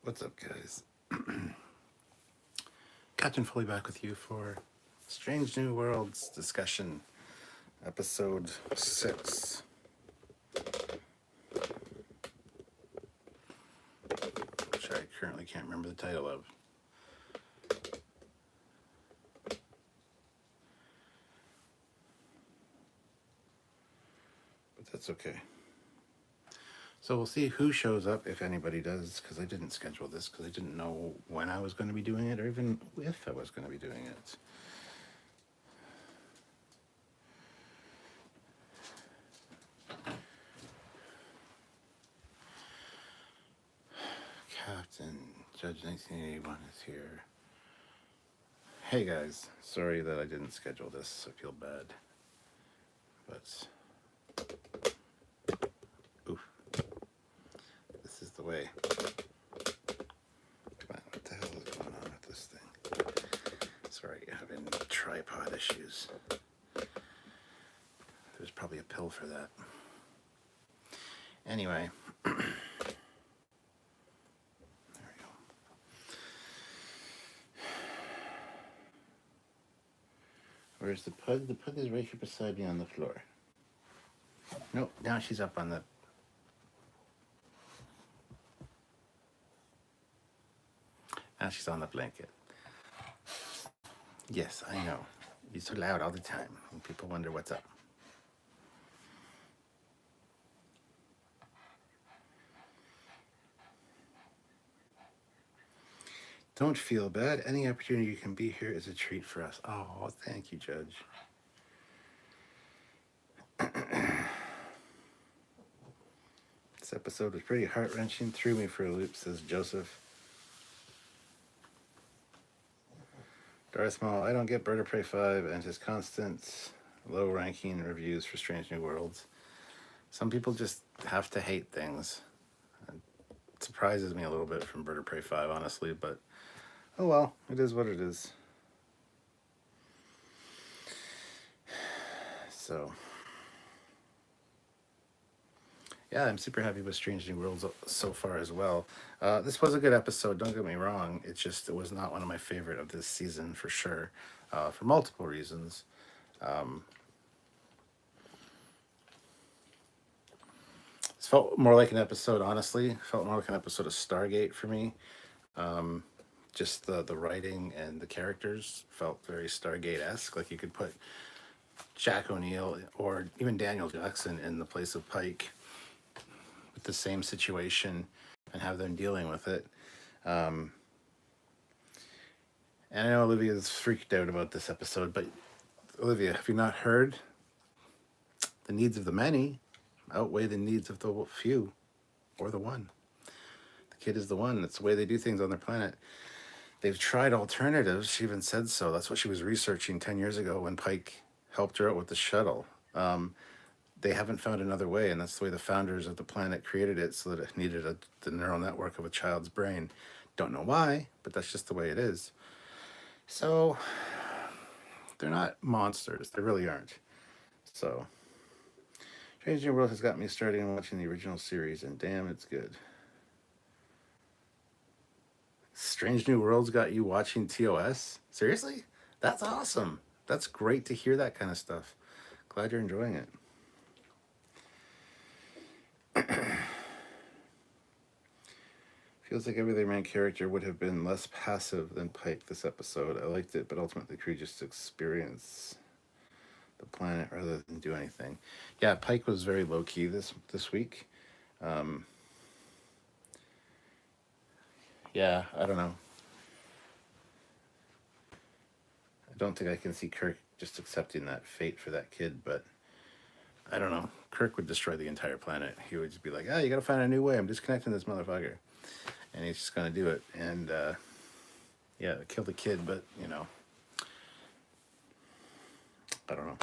What's up, guys? Captain Foley back with you for Strange New Worlds discussion, episode 6. Which I currently can't remember the title of. But that's okay. So we'll see who shows up, if anybody does, because I didn't schedule this, because I didn't know when I was going to be doing it, or even if I was going to be doing it. Captain Judge 1981 is here. Hey guys, sorry that I didn't schedule this. I feel bad. But oof. This is the way. Come on, what the hell is going on with this thing? Sorry, having tripod issues. There's probably a pill for that. Anyway. There we go. Where's the pug? The pug is right here beside me on the floor. Nope, now she's up on the... Now she's on the blanket. Yes, I know. You're so loud all the time, and people wonder what's up. Don't feel bad. Any opportunity you can be here is a treat for us. Oh, thank you, Judge. This episode was pretty heart-wrenching. Threw me for a loop, says Joseph. Darth Maul, I don't get Bird of Prey 5 and his constant low-ranking reviews for Strange New Worlds. Some people just have to hate things. It surprises me a little bit from Bird of Prey 5, honestly, but oh well, it is what it is. So, yeah, I'm super happy with Strange New Worlds so far as well. This was a good episode, don't get me wrong. It was not one of my favorite of this season for sure, for multiple reasons. This felt more like an episode, honestly. Felt more like an episode of Stargate for me. Just the writing and the characters felt very Stargate-esque. Like you could put Jack O'Neill or even Daniel Jackson in the place of Pike with the same situation and have them dealing with it. And I know Olivia's freaked out about this episode, but Olivia, have you not heard? The needs of the many outweigh the needs of the few, or the one. The kid is the one. That's the way they do things on their planet. They've tried alternatives. She even said so. That's what she was researching 10 years ago when Pike helped her out with the shuttle. They haven't found another way, and that's the way the founders of the planet created it, so that it needed the neural network of a child's brain. Don't know why, but that's just the way it is. So, they're not monsters. They really aren't. So, Strange New World has got me starting watching the original series, and damn, it's good. Strange New Worlds got you watching TOS? Seriously? That's awesome. That's great to hear that kind of stuff. Glad you're enjoying it. Feels like every other main character would have been less passive than Pike this episode. I liked it, but ultimately the crew just experience the planet rather than do anything. Yeah, Pike was very low-key this week. Yeah, I don't know. I don't think I can see Kirk just accepting that fate for that kid, but I don't know. Kirk would destroy the entire planet. He would just be like, you gotta find a new way. I'm disconnecting this motherfucker. And he's just gonna do it. And, yeah, kill the kid, but, you know. I don't know.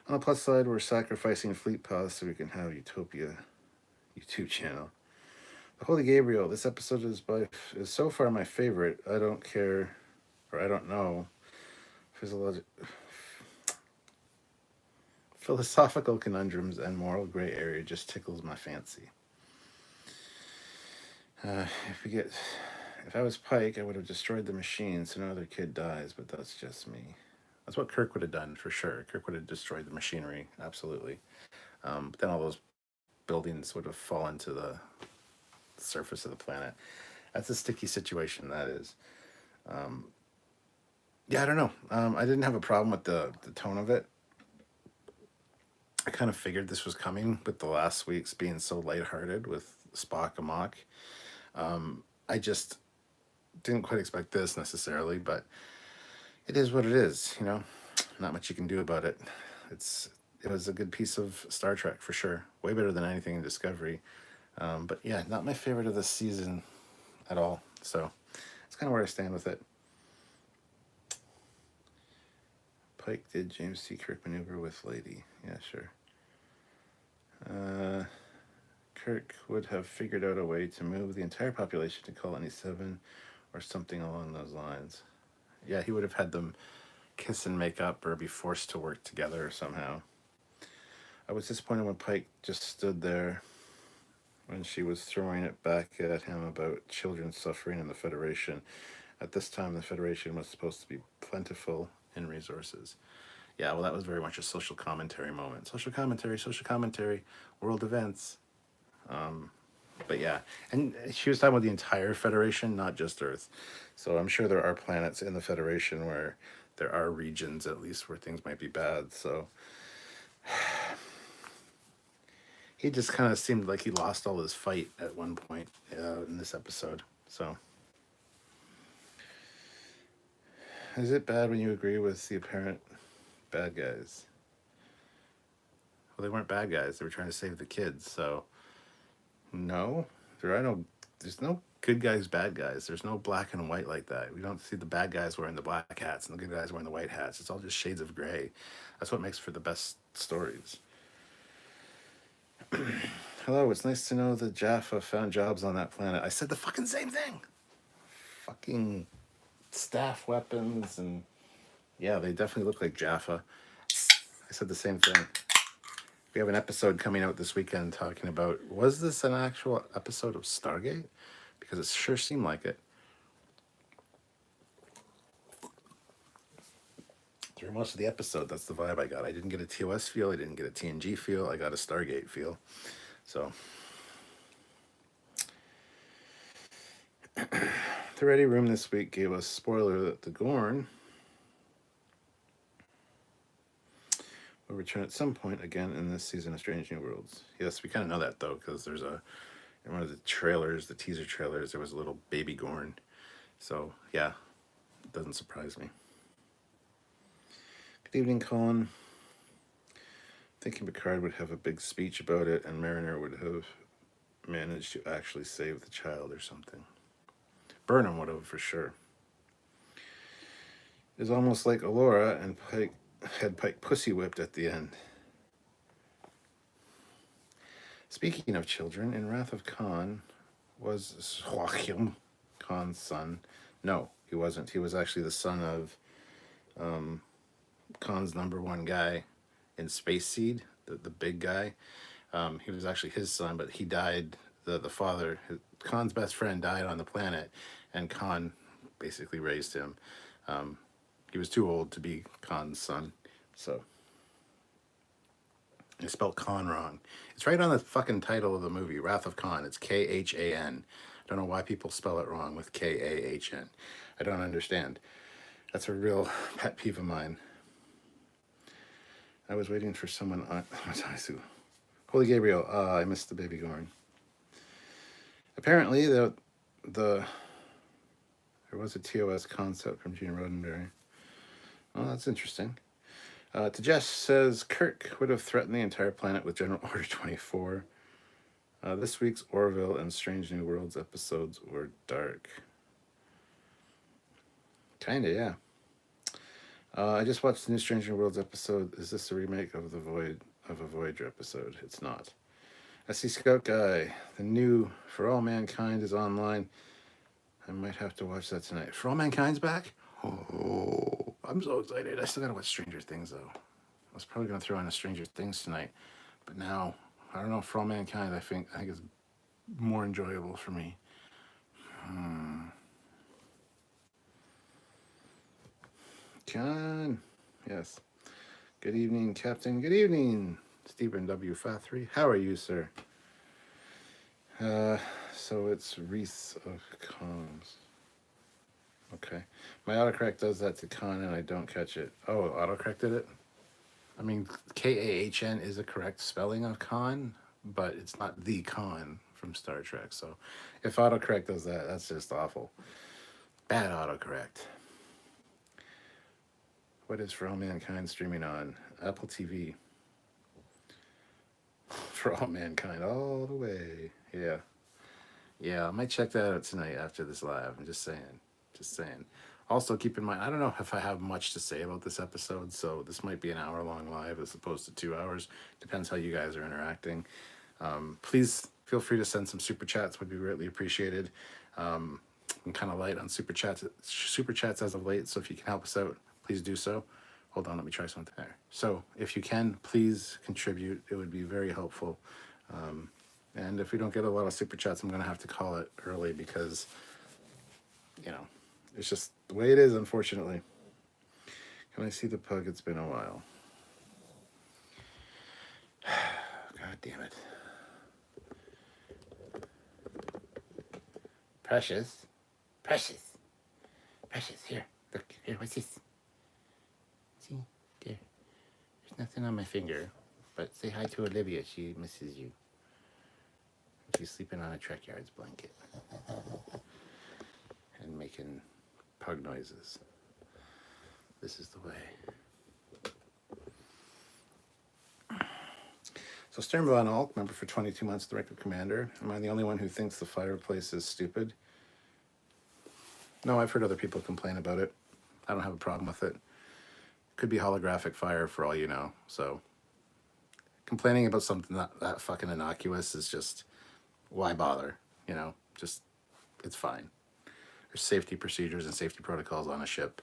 On the plus side, we're sacrificing Fleet Paws so we can have Utopia YouTube channel. The Holy Gabriel, this episode is so far my favorite. I don't care, or I don't know. Philosophical conundrums and moral gray area just tickles my fancy. If I was Pike, I would have destroyed the machine so no other kid dies, but that's just me. That's what Kirk would have done for sure. Kirk would have destroyed the machinery, absolutely. But then all those buildings would have fallen to the surface of the planet. That's a sticky situation, that is. Um, yeah, I don't know. I didn't have a problem with the tone of it. I kind of figured this was coming with the last week's being so lighthearted with Spock amok. I just didn't quite expect this necessarily, but it is what it is, you know. Not much you can do about it. It was a good piece of Star Trek for sure. Way better than anything in Discovery. But yeah, not my favorite of this season at all. So it's kind of where I stand with it. Pike did James T. Kirk maneuver with Lady. Yeah, sure. Kirk would have figured out a way to move the entire population to Colony 7 or something along those lines. Yeah, he would have had them kiss and make up or be forced to work together somehow. I was disappointed when Pike just stood there when she was throwing it back at him about children suffering in the Federation. At this time, the Federation was supposed to be plentiful in resources. Yeah, well, that was very much a social commentary moment. Social commentary, world events. But yeah, and she was talking about the entire Federation, not just Earth. So I'm sure there are planets in the Federation where there are regions, at least, where things might be bad. So he just kind of seemed like he lost all his fight at one point in this episode. So is it bad when you agree with the apparent bad guys? Well, they weren't bad guys. They were trying to save the kids. So no, there's no good guys, bad guys. There's no black and white like that. We don't see the bad guys wearing the black hats and the good guys wearing the white hats. It's all just shades of gray. That's what makes for the best stories. Hello, it's nice to know that Jaffa found jobs on that planet. I said the fucking same thing. Fucking staff weapons and yeah, they definitely look like Jaffa. I said the same thing. We have an episode coming out this weekend talking about, was this an actual episode of Stargate? Because it sure seemed like it. Through most of the episode, that's the vibe I got. I didn't get a TOS feel, I didn't get a TNG feel, I got a Stargate feel. So the Ready Room this week gave us spoiler that the Gorn will return at some point again in this season of Strange New Worlds. Yes, we kind of know that though, because there's in one of the trailers, the teaser trailers, there was a little baby Gorn. So yeah, it doesn't surprise me. Good evening, Colin. Thinking Picard would have a big speech about it and Mariner would have managed to actually save the child or something. Burnham would have for sure. It's almost like Alora and Pike had Pike pussy whipped at the end. Speaking of children, in Wrath of Khan was Joachim Khan's son. No, he wasn't. He was actually the son of Khan's number one guy in Space Seed, the big guy. He was actually his son, but he died. The father, Khan's best friend, died on the planet, and Khan basically raised him. He was too old to be Khan's son, so I spelled Khan wrong. It's right on the fucking title of the movie, Wrath of Khan. It's Khan. Don't know why people spell it wrong with Kahn. I don't understand. That's a real pet peeve of mine. I was waiting for someone on Holy Gabriel. I missed the baby Gorn. Apparently, there was a TOS concept from Gene Roddenberry. Oh, that's interesting. Tejesh says Kirk would have threatened the entire planet with General Order 24. This week's Orville and Strange New Worlds episodes were dark. Kinda, yeah. I just watched the new Strange New Worlds episode. Is this a remake of a Voyager episode? It's not. SC Scout Guy, the new For All Mankind is online. I might have to watch that tonight. For All Mankind's back? Oh, I'm so excited. I still gotta watch Stranger Things though. I was probably gonna throw on a Stranger Things tonight, but now I don't know. For All Mankind, I think is more enjoyable for me. John, yes. Good evening, Captain. Good evening, Stephen W. Fathry. How are you, sir? So it's Wreath of Cons. Okay. My autocorrect does that to con and I don't catch it. Oh, autocorrect did it? I mean, Kahn is a correct spelling of con, but it's not the con from Star Trek. So if autocorrect does that, that's just awful. Bad autocorrect. What is For All Mankind streaming on? Apple TV. For All Mankind, all the way. Yeah. Yeah, I might check that out tonight after this live. I'm just saying. Just saying. Also, keep in mind, I don't know if I have much to say about this episode, so this might be an hour-long live as opposed to 2 hours. Depends how you guys are interacting. Please feel free to send some super chats. Would be greatly appreciated. I'm kind of light on super chats as of late, so if you can help us out, please do so. Hold on, let me try something there. So if you can, please contribute. It would be very helpful. And if we don't get a lot of super chats, I'm going to have to call it early because, you know, it's just the way it is, unfortunately. Can I see the pug? It's been a while. God damn it. Precious. Precious. Precious. Here. Look. Here. What's this? See? There. There's nothing on my finger. But say hi to Olivia. She misses you. She's sleeping on a Trekyards blanket. And making pug noises. This is the way. So Sternblow and Alk, member for 22 months, director commander. Am I the only one who thinks the fireplace is stupid? No, I've heard other people complain about it. I don't have a problem with it. Could be holographic fire for all you know. So complaining about something that fucking innocuous is just, why bother? You know, just, it's fine. There's safety procedures and safety protocols on a ship.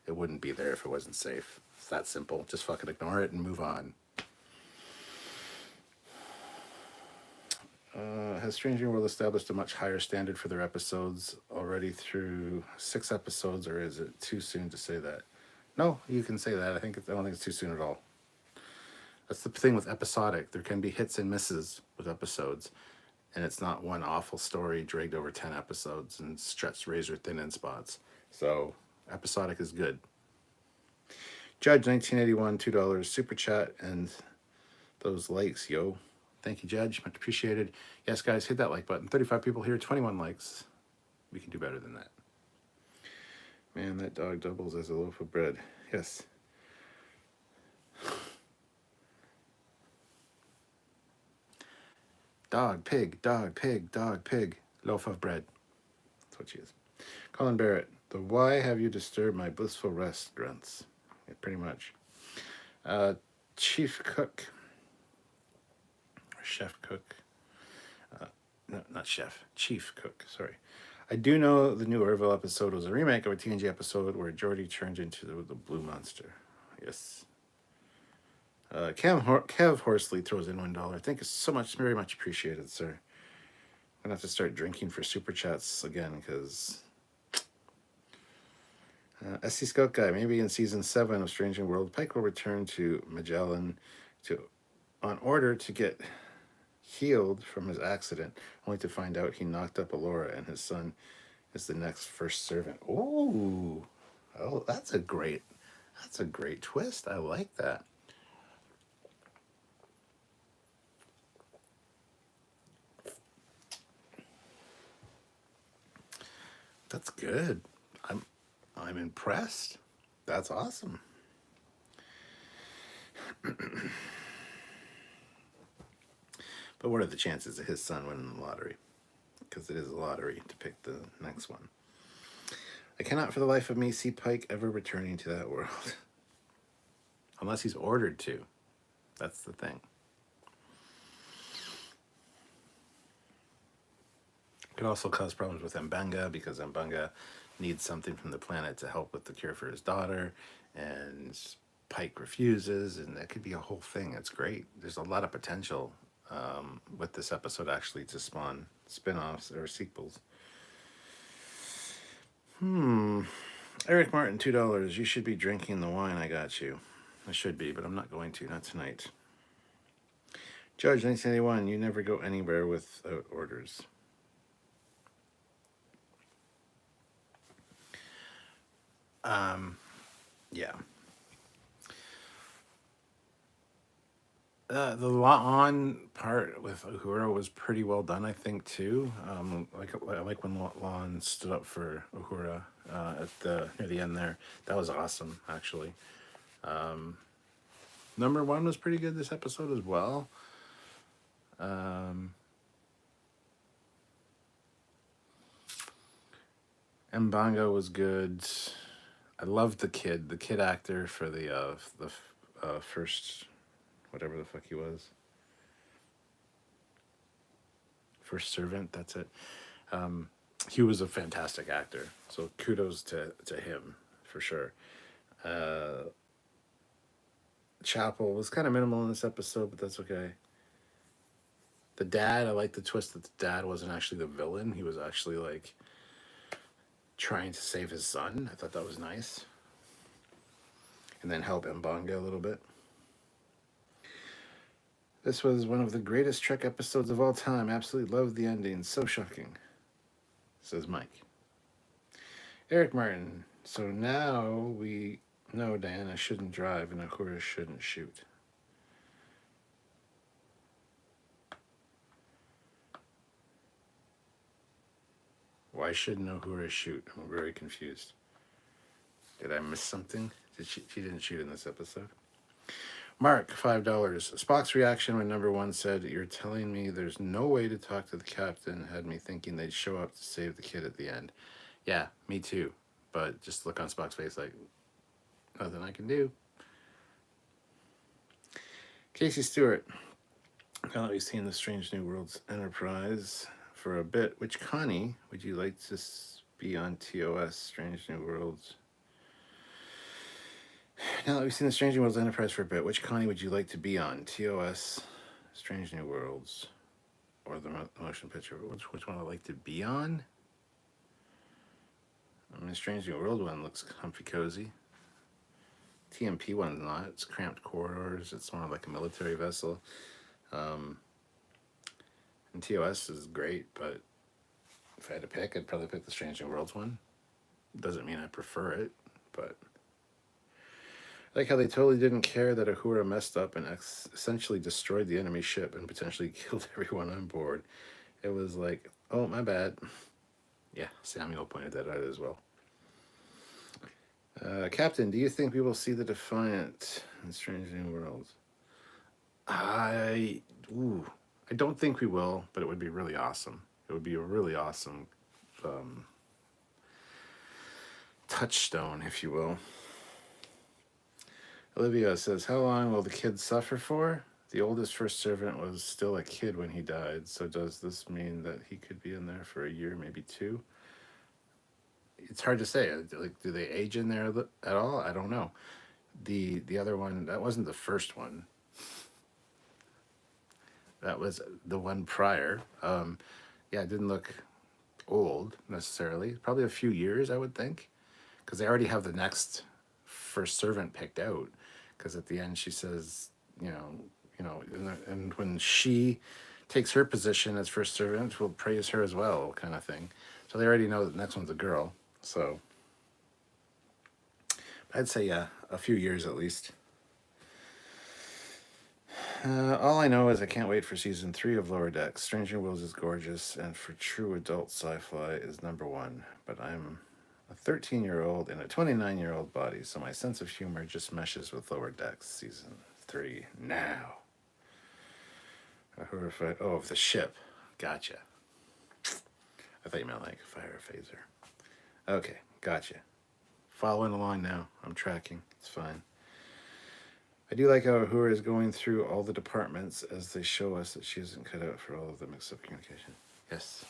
It wouldn't be there if it wasn't safe. It's that simple. Just fucking ignore it and move on. Has Stranger World established a much higher standard for their episodes already through 6 episodes, or is it too soon to say that? No, you can say that. I don't think it's too soon at all. That's the thing with episodic. There can be hits and misses with episodes, and it's not one awful story dragged over 10 episodes and stretched razor thin in spots. So episodic is good. Judge 1981, $2 super chat and those likes, yo. Thank you, Judge. Much appreciated. Yes, guys, hit that like button. 35 people here, 21 likes. We can do better than that. Man, that dog doubles as a loaf of bread. Yes. Dog, pig, dog, pig, dog, pig. Loaf of bread. That's what she is. Colin Barrett. The why have you disturbed my blissful rest grunts? Yeah, pretty much. Chief Cook. Or Chef Cook. No, not Chef. Chief Cook, sorry. I do know the new Orville episode was a remake of a TNG episode where Geordi turned into the blue monster. Yes. Kev Horsley throws in $1. Thank you so much. Very much appreciated, sir. I'm going to have to start drinking for super chats again because... SC Scout Guy, maybe in season 7 of Strange New World, Pike will return to Magellan on order to get healed from his accident, only to find out he knocked up Alora and his son is the next first servant. Oh, that's a great twist. I like that. That's good. I'm impressed. That's awesome. But what are the chances of his son winning the lottery? Because it is a lottery to pick the next one. I cannot for the life of me see Pike ever returning to that world. Unless he's ordered to. That's the thing. It could also cause problems with M'Benga because M'Benga needs something from the planet to help with the cure for his daughter, and Pike refuses, and that could be a whole thing. It's great. There's a lot of potential with this episode actually to spawn spin-offs or sequels. Eric Martin, $2. You should be drinking the wine I got you. I should be, but I'm not going to. Not tonight. Judge 1981, you never go anywhere without orders. Yeah. The on part with Uhura was pretty well done, I think, too. I like when Lon stood up for Uhura at the near the end there. That was awesome, actually. Number one was pretty good this episode as well. Mbanga was good. I loved the kid actor for the first, whatever the fuck he was. First servant, that's it. He was a fantastic actor, so kudos to him for sure. Chapel was kind of minimal in this episode, but that's okay. The dad, I like the twist that the dad wasn't actually the villain. He was actually like trying to save his son. I thought that was nice. And then help Mbanga a little bit. This was one of the greatest Trek episodes of all time. Absolutely loved the ending. So shocking, says Mike. Eric Martin. So now we know Diana shouldn't drive and Uhura shouldn't shoot. Why shouldn't Uhura shoot? I'm very confused. Did I miss something? She didn't shoot in this episode. Mark, $5. Spock's reaction when number one said, "You're telling me there's no way to talk to the captain," had me thinking they'd show up to save the kid at the end. Yeah, me too. But just look on Spock's face like, nothing I can do. Casey Stewart. Now that we've seen the Strange New Worlds Enterprise for a bit, which Connie would you like to be on TOS Strange New Worlds? Now that we've seen the Strange New Worlds Enterprise for a bit, which Connie would you like to be on? TOS Strange New Worlds or the motion picture? Which one I'd like to be on? I mean, the Strange New World one looks comfy cozy. TMP one's not. It's cramped corridors. It's more like a military vessel. And TOS is great, but if I had to pick, I'd probably pick the Strange New Worlds one. Doesn't mean I prefer it, but I like how they totally didn't care that Uhura messed up and essentially destroyed the enemy ship and potentially killed everyone on board. It was like, oh, my bad. Yeah, Samuel pointed that out as well. Captain, do you think we will see the Defiant in Strange New Worlds? I don't think we will, but it would be really awesome. It would be a really awesome touchstone, if you will. Olivia says, how long will the kid suffer for? The oldest first servant was still a kid when he died, so does this mean that he could be in there for a year, maybe two? It's hard to say. Like, do they age in there at all? I don't know. The other one, that wasn't the first one. That was the one prior. Yeah, it didn't look old necessarily. Probably a few years, I would think, because they already have the next first servant picked out. Because at the end she says, and when she takes her position as first servant, we'll praise her as well, kind of thing. So they already know that the next one's a girl. So I'd say, yeah, a few years at least. All I know is I can't wait for season 3 of Lower Decks. Stranger Worlds is gorgeous, and for true adult sci-fi is number one. But I'm a 13-year-old in a 29-year-old body, so my sense of humor just meshes with Lower Decks season 3 now. Of the ship. Gotcha. I thought you meant like fire phaser. Okay, gotcha. Following along now. I'm tracking. It's fine. I do like how Uhura is going through all the departments as they show us that she isn't cut out for all of the mixed-up communication. Yes.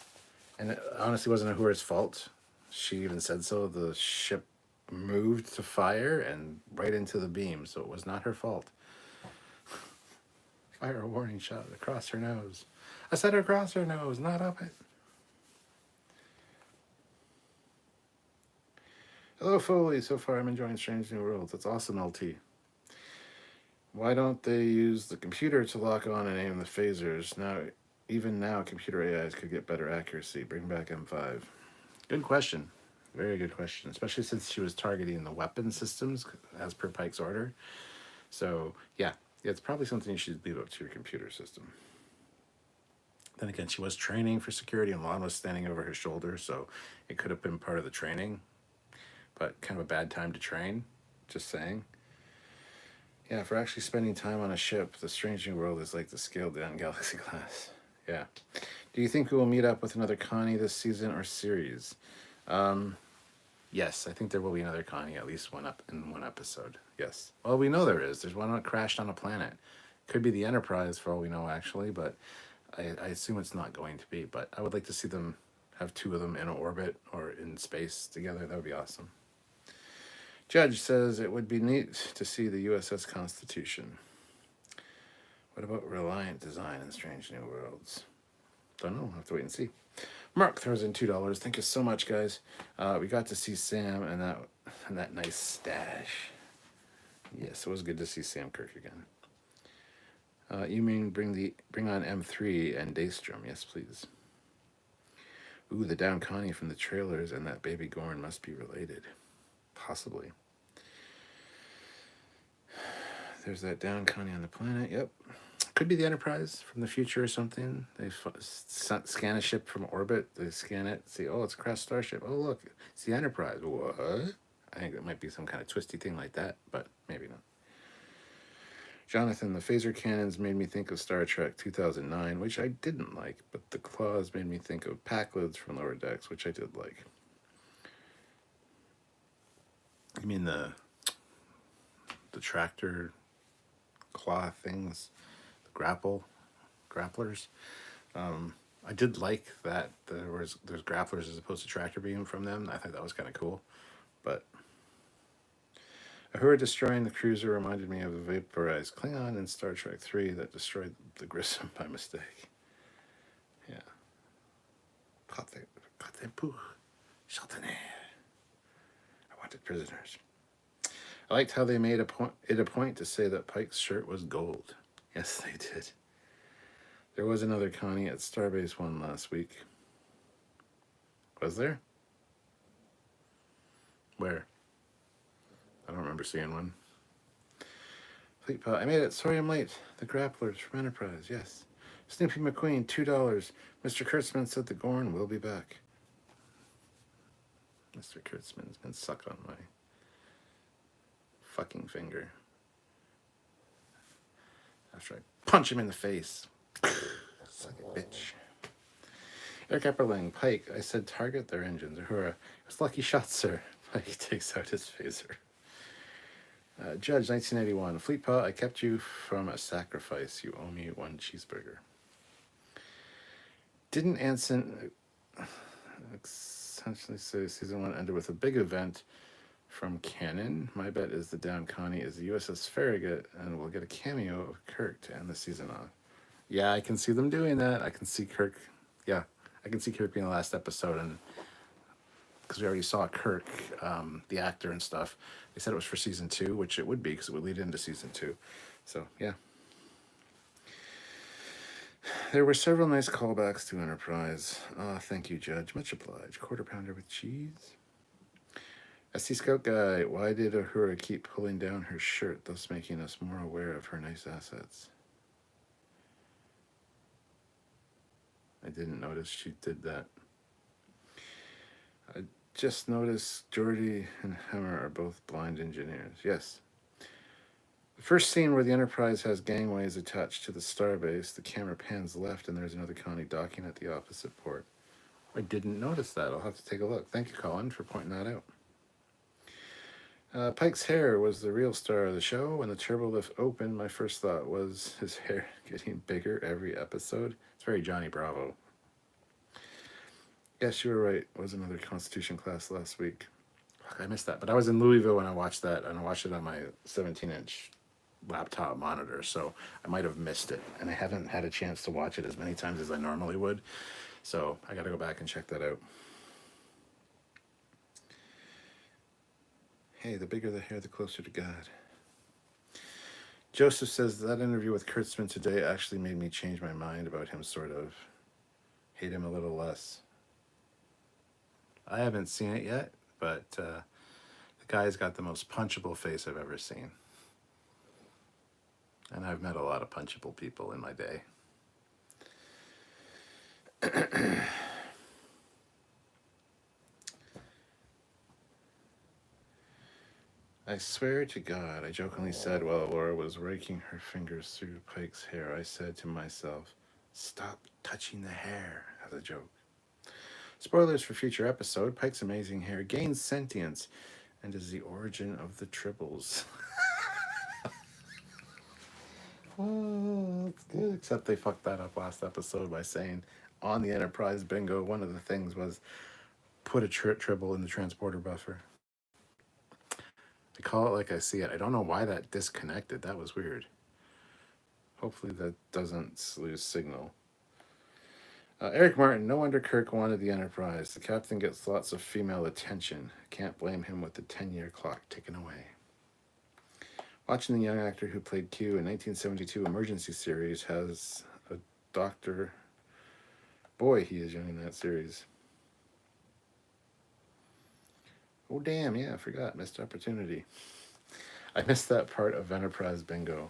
And it honestly wasn't Uhura's fault. She even said so. The ship moved to fire and right into the beam, so it was not her fault. Fire a warning shot across her nose. I said across her nose, not up it. Hello, Foley. So far, I'm enjoying Strange New Worlds. That's awesome, LT. Why don't they use the computer to lock on and aim the phasers? Even now, computer AIs could get better accuracy. Bring back M5. Good question. Very good question, especially since she was targeting the weapon systems as per Pike's order. So, yeah, it's probably something you should leave up to your computer system. Then again, she was training for security and Lon was standing over her shoulder, so it could have been part of the training, but kind of a bad time to train, just saying. Yeah, if we're actually spending time on a ship, the Strange New World is like the scaled down Galaxy class. Yeah. Do you think we will meet up with another Connie this season or series? Yes, I think there will be another Connie, at least one episode. Yes. Well, we know there is. There's one that crashed on a planet. Could be the Enterprise for all we know, actually, but I assume it's not going to be. But I would like to see them have two of them in orbit or in space together. That would be awesome. Judge says it would be neat to see the USS Constitution. What about Reliant design in Strange New Worlds? Don't know. I'll have to wait and see. Mark throws in $2. Thank you so much, guys. We got to see Sam and that nice stash. Yes, it was good to see Sam Kirk again. You mean bring on M3 and Daystrom? Yes, please. Ooh, the down Connie from the trailers and that baby Gorn must be related. Possibly. There's that down Connie on the planet. Yep. Could be the Enterprise from the future or something. They scan a ship from orbit. They scan it, see, oh, it's a crashed starship. Oh, look, it's the Enterprise. What? I think it might be some kind of twisty thing like that, but maybe not. Jonathan, the phaser cannons made me think of Star Trek 2009, which I didn't like, but the claws made me think of Packlids from Lower Decks, which I did like. You mean the tractor claw things, the grapplers? I did like that there's grapplers as opposed to tractor beam from them. I thought that was kind of cool, but Uhura destroying the cruiser reminded me of a vaporized Klingon in Star Trek 3 that destroyed the Grissom by mistake. Yeah. I wanted prisoners. I liked how they made a point to say that Pike's shirt was gold. Yes, they did. There was another Connie at Starbase 1 last week. Was there? Where? I don't remember seeing one. Fleet Pod, I made it. Sorry I'm late. The grapplers from Enterprise, yes. Snoopy McQueen, $2. Mr. Kurtzman said the Gorn will be back. Mr. Kurtzman's been sucked on my fucking finger. After I punch him in the face. Suck it, bitch. Eric Epperling, Pike, I said target their engines. Uhura, it was lucky shots, sir. Pike takes out his phaser. Judge, 1981. Fleetpaw, I kept you from a sacrifice. You owe me one cheeseburger. Didn't Anson essentially say season 1 ended with a big event from Canon? My bet is the down Connie is the USS Farragut, and we'll get a cameo of Kirk to end the season off. Yeah, I can see them doing that. I can see Kirk. Yeah, I can see Kirk being the last episode, and because we already saw Kirk, the actor and stuff. They said it was for season 2, which it would be because it would lead into season 2. So, yeah. There were several nice callbacks to Enterprise. Thank you, Judge. Much obliged. Quarter pounder with cheese. SC Scout Guy, why did Uhura keep pulling down her shirt, thus making us more aware of her nice assets? I didn't notice she did that. I just noticed Geordi and Hammer are both blind engineers. Yes. The first scene where the Enterprise has gangways attached to the starbase, the camera pans left and there's another Connie docking at the opposite port. I didn't notice that. I'll have to take a look. Thank you, Colin, for pointing that out. Pike's hair was the real star of the show. When the turbolift opened, my first thought was his hair getting bigger every episode. It's very Johnny Bravo. Yes, you were right. It was another Constitution class last week. Fuck, I missed that. But I was in Louisville when I watched that, and I watched it on my 17-inch laptop monitor, so I might have missed it. And I haven't had a chance to watch it as many times as I normally would. So I got to go back and check that out. Hey, the bigger the hair, the closer to God. Joseph says that interview with Kurtzman today actually made me change my mind about him, sort of. Hate him a little less. I haven't seen it yet, but the guy's got the most punchable face I've ever seen. And I've met a lot of punchable people in my day. I swear to God, I jokingly said while Laura was raking her fingers through Pike's hair, I said to myself, stop touching the hair, as a joke. Spoilers for future episode, Pike's amazing hair gains sentience and is the origin of the tribbles. Oh, that's good. Except they fucked that up last episode by saying on the Enterprise bingo, one of the things was put a tribble in the transporter buffer. I call it like I see it. I don't know why that disconnected. That was weird. Hopefully that doesn't lose signal. Eric Martin, no wonder Kirk wanted the Enterprise. The captain gets lots of female attention. Can't blame him with the 10-year clock ticking away. Watching the young actor who played Q in 1972 Emergency series has a doctor. Boy, he is young in that series. Oh, damn, yeah, I forgot. Missed opportunity. I missed that part of Enterprise bingo.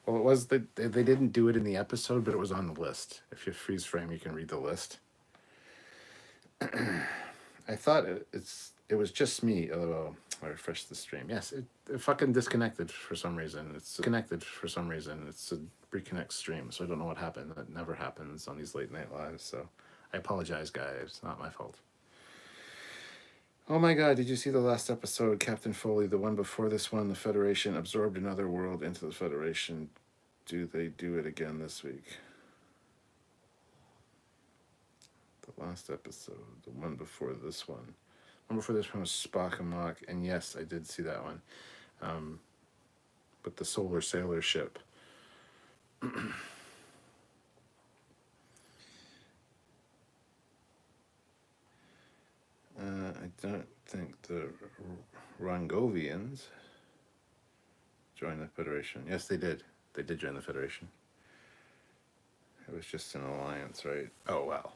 Well, it was, they didn't do it in the episode, but it was on the list. If you freeze frame, you can read the list. I thought it was just me, although I refreshed the stream. Yes, it fucking disconnected for some reason. It's connected for some reason. It's a reconnect stream, so I don't know what happened. That never happens on these late night lives, so I apologize, guys. It's not my fault. Oh my God, did you see the last episode, Captain Foley, the one before this one? The Federation absorbed another world into the Federation. Do they do it again this week? The last episode, the one before this one. The one before this one was Spock and Mock, and yes, I did see that one. But the Solar Sailor ship. I don't think the Rongovians joined the Federation. Yes, they did. They did join the Federation. It was just an alliance, right? Oh, well.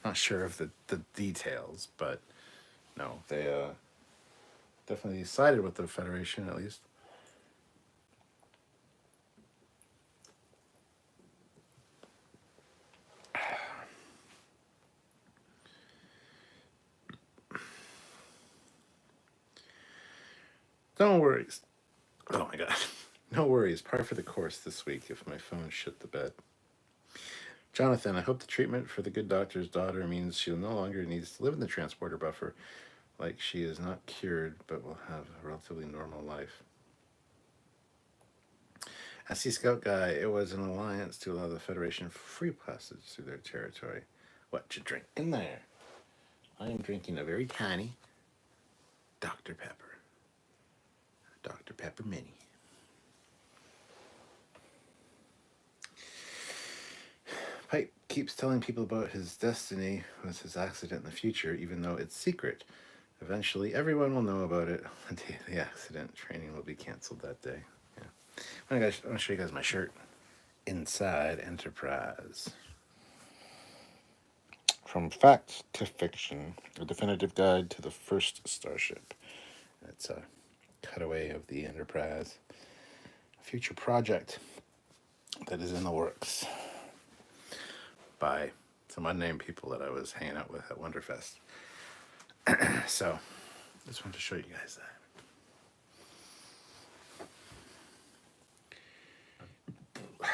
Not sure of the details, but no, they definitely sided with the Federation, at least. Don't worry. Oh my God. No worries. Par for the course this week if my phone shit the bed. Jonathan, I hope the treatment for the good doctor's daughter means she no longer needs to live in the transporter buffer, like she is not cured but will have a relatively normal life. SC Scout Guy, it was an alliance to allow the Federation free passage through their territory. What you drink in there? I am drinking a very tiny Dr. Pepper. Dr. Pepper Mini. Pike keeps telling people about his destiny with his accident in the future, even though it's secret. Eventually, everyone will know about it. The day of the accident, training will be canceled that day. Yeah. I want to show you guys my shirt. Inside Enterprise. From Fact to Fiction, a definitive guide to the first starship. It's a cutaway of the Enterprise. A future project that is in the works by some unnamed people that I was hanging out with at Wonderfest. So, just wanted to show you guys that.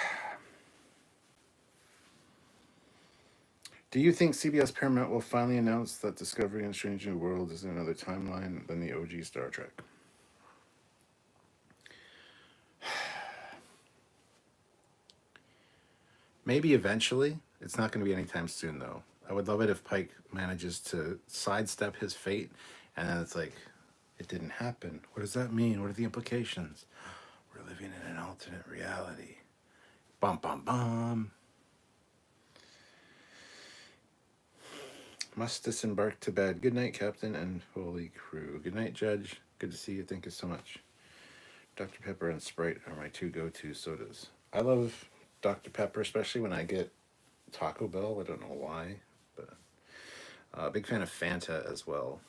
Do you think CBS Paramount will finally announce that Discovery and Strange New World is in another timeline than the OG Star Trek? Maybe eventually. It's not going to be anytime soon, though. I would love it if Pike manages to sidestep his fate, and then it's like, it didn't happen. What does that mean? What are the implications? We're living in an alternate reality. Bum, bum, bum. Must disembark to bed. Good night, Captain and Foley crew. Good night, Judge. Good to see you. Thank you so much. Dr. Pepper and Sprite are my two go-to sodas. I love Dr. Pepper, especially when I get Taco Bell. I don't know why, but big fan of Fanta as well.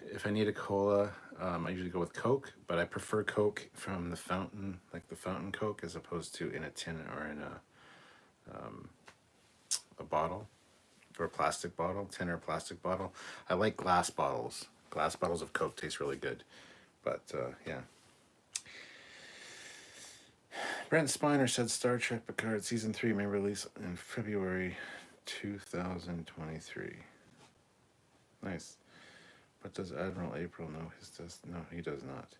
If I need a cola, I usually go with Coke, but I prefer Coke from the fountain, like the fountain Coke, as opposed to in a tin or in a bottle or a plastic bottle, tin or plastic bottle. I like glass bottles. Glass bottles of Coke taste really good, but yeah. Brent Spiner said Star Trek Picard Season 3 may release in February 2023. Nice. But does Admiral April know his does? No, he does not.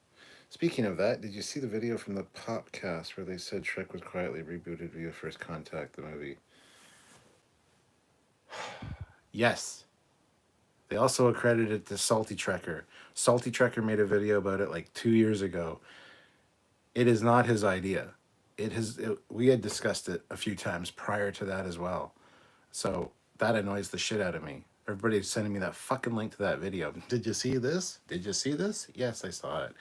Speaking of that, did you see the video from the Popcast where they said Trek was quietly rebooted via First Contact, the movie? Yes. They also accredited it to Salty Trekker. Salty Trekker made a video about it like 2 years ago. It is not his idea. We had discussed it a few times prior to that as well. So that annoys the shit out of me. Everybody's sending me that fucking link to that video. Did you see this? Did you see this? Yes, I saw it.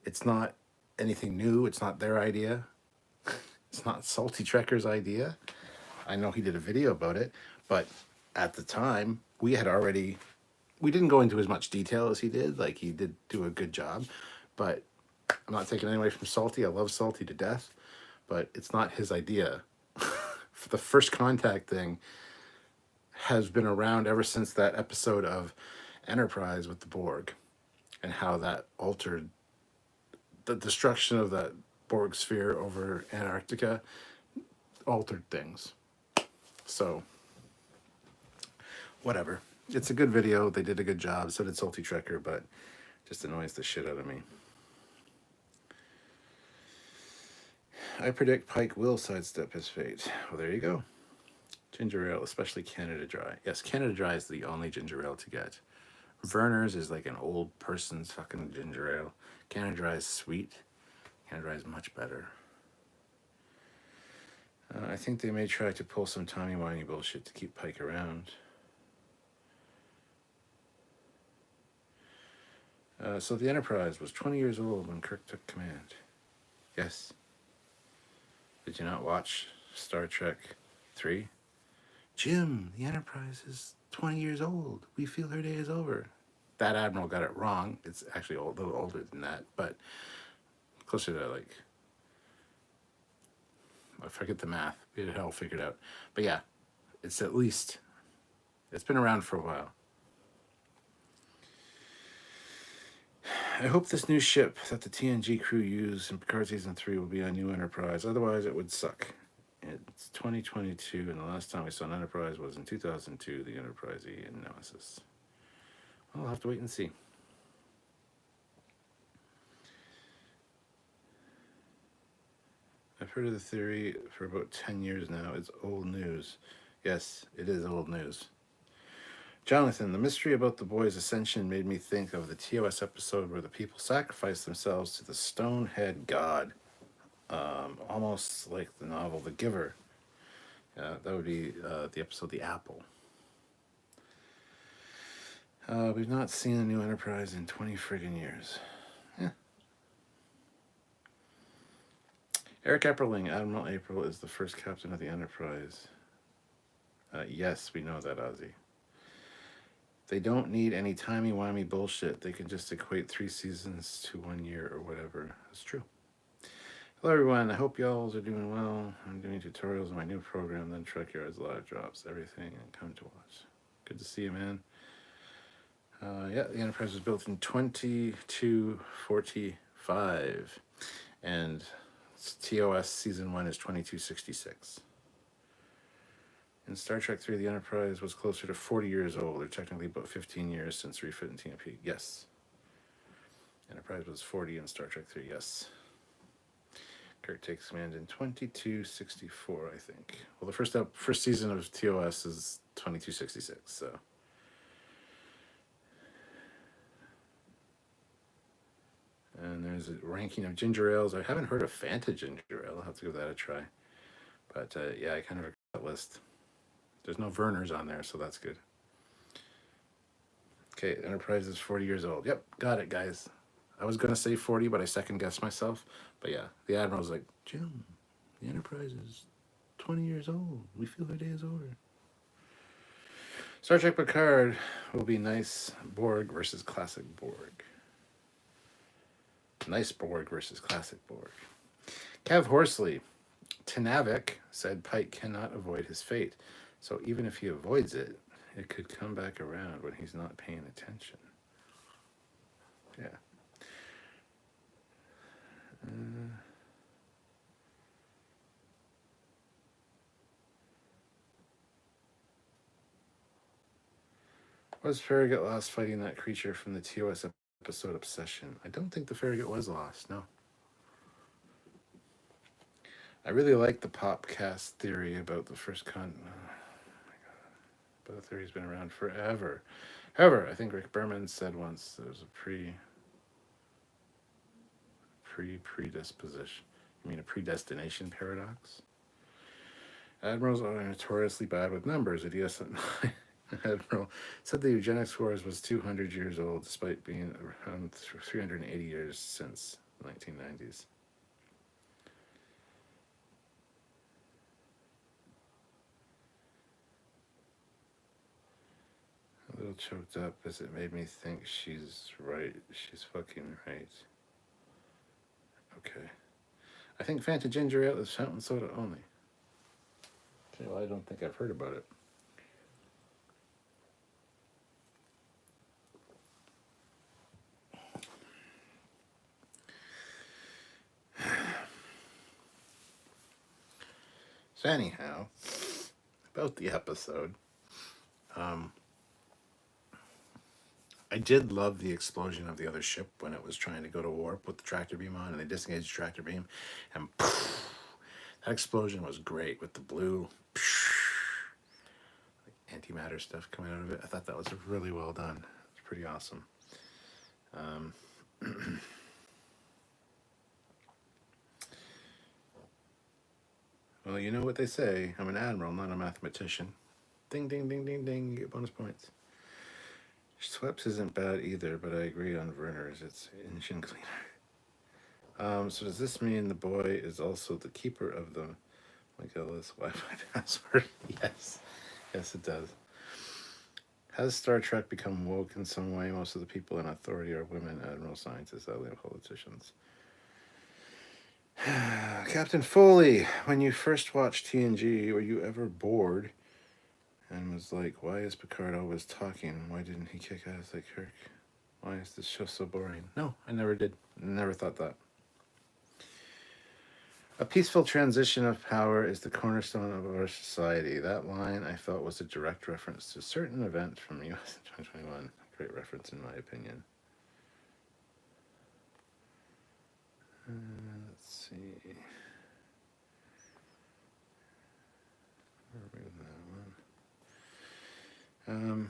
It's not anything new. It's not their idea. It's not Salty Trekker's idea. I know he did a video about it, but at the time, we didn't go into as much detail as he did. Like, he did do a good job, but I'm not taking anything away from Salty. I love Salty to death, but it's not his idea. The First Contact thing has been around ever since that episode of Enterprise with the Borg and how that altered the destruction of that Borg sphere over Antarctica, altered things. So, whatever. It's a good video. They did a good job. So did Salty Trekker, but just annoys the shit out of me. I predict Pike will sidestep his fate. Well, there you go. Ginger ale, especially Canada Dry. Yes, Canada Dry is the only ginger ale to get. Verner's is like an old person's fucking ginger ale. Canada Dry is sweet. Canada Dry is much better. I think they may try to pull some timey-wimey bullshit to keep Pike around. So the Enterprise was 20 years old when Kirk took command. Yes. Did you not watch Star Trek 3? Jim, the Enterprise is 20 years old. We feel her day is over. That admiral got it wrong. It's actually a little older than that, but closer to like, I forget the math. We had it all figured out. But yeah, it's been around for a while. I hope this new ship that the TNG crew used in Picard Season 3 will be a new Enterprise. Otherwise, it would suck. It's 2022, and the last time we saw an Enterprise was in 2002, the Enterprise E and Nemesis. I'll have to wait and see. I've heard of the theory for about 10 years now. It's old news. Yes, it is old news. Jonathan, the mystery about the boy's ascension made me think of the TOS episode where the people sacrificed themselves to the stone-head god. Almost like the novel The Giver. That would be the episode The Apple. We've not seen a new Enterprise in 20 friggin' years. Yeah. Eric Epperling, Admiral April is the first captain of the Enterprise. Yes, we know that, Ozzy. They don't need any timey-wimey bullshit. They can just equate 3 seasons to 1 year or whatever. That's true. Hello, everyone. I hope y'all are doing well. I'm doing tutorials on my new program, then Trekyards live drops everything and come to watch. Good to see you, man. Yeah, the Enterprise was built in 2245, and TOS Season 1 is 2266. In Star Trek 3, the Enterprise was closer to 40 years old, or technically about 15 years since refit and TMP. Yes. Enterprise was 40 in Star Trek 3, yes. Kirk takes command in 2264, I think. Well, the first season of TOS is 2266, so. And there's a ranking of ginger ales. I haven't heard of Fanta ginger ale. I'll have to give that a try. But yeah, I kind of regret that list. There's no Werners on there, so that's good. Okay, Enterprise is 40 years old. Yep, got it, guys. I was going to say 40, but I second-guessed myself. But yeah, the Admiral's like, Jim, the Enterprise is 20 years old. We feel her day is over. Star Trek Picard will be nice Borg versus classic Borg. Nice Borg versus classic Borg. Kev Horsley. Tanavik said Pike cannot avoid his fate. So even if he avoids it, it could come back around when he's not paying attention. Yeah. Was Farragut lost fighting that creature from the TOS episode Obsession? I don't think the Farragut was lost, no. I really like the popcast theory about the first oh my god. But the theory's been around forever. However, I think Rick Berman said once there's a predisposition. You mean a predestination paradox? Admirals are notoriously bad with numbers. At DS9, Admiral said the eugenics wars was 200 years old, despite being around 380 years since the 1990s. A little choked up as it made me think she's right. She's fucking right. Okay. I think Fanta Ginger Ale is fountain soda only. Okay, well, I don't think I've heard about it. So anyhow, about the episode, I did love the explosion of the other ship when it was trying to go to warp with the tractor beam on, and they disengaged the tractor beam, and poof, that explosion was great with the blue antimatter stuff coming out of it. I thought that was really well done. It's pretty awesome. Well, you know what they say. I'm an admiral, not a mathematician. Ding, ding, ding, ding, ding. You get bonus points. Schweppes isn't bad either, but I agree on Werner's. It's engine cleaner. So does this mean the boy is also the keeper of the Michaelis Wi-Fi password? Yes. Yes, it does. Has Star Trek become woke in some way? Most of the people in authority are women, admiral, scientists, alien politicians. Captain Foley, when you first watched TNG, were you ever bored and was like, why is Picard always talking? Why didn't he kick ass like Kirk? Why is this show so boring? No, I never did. Never thought that. A peaceful transition of power is the cornerstone of our society. That line, I felt, was a direct reference to a certain event from US 2021. Great reference, in my opinion. Let's see. Remove that one.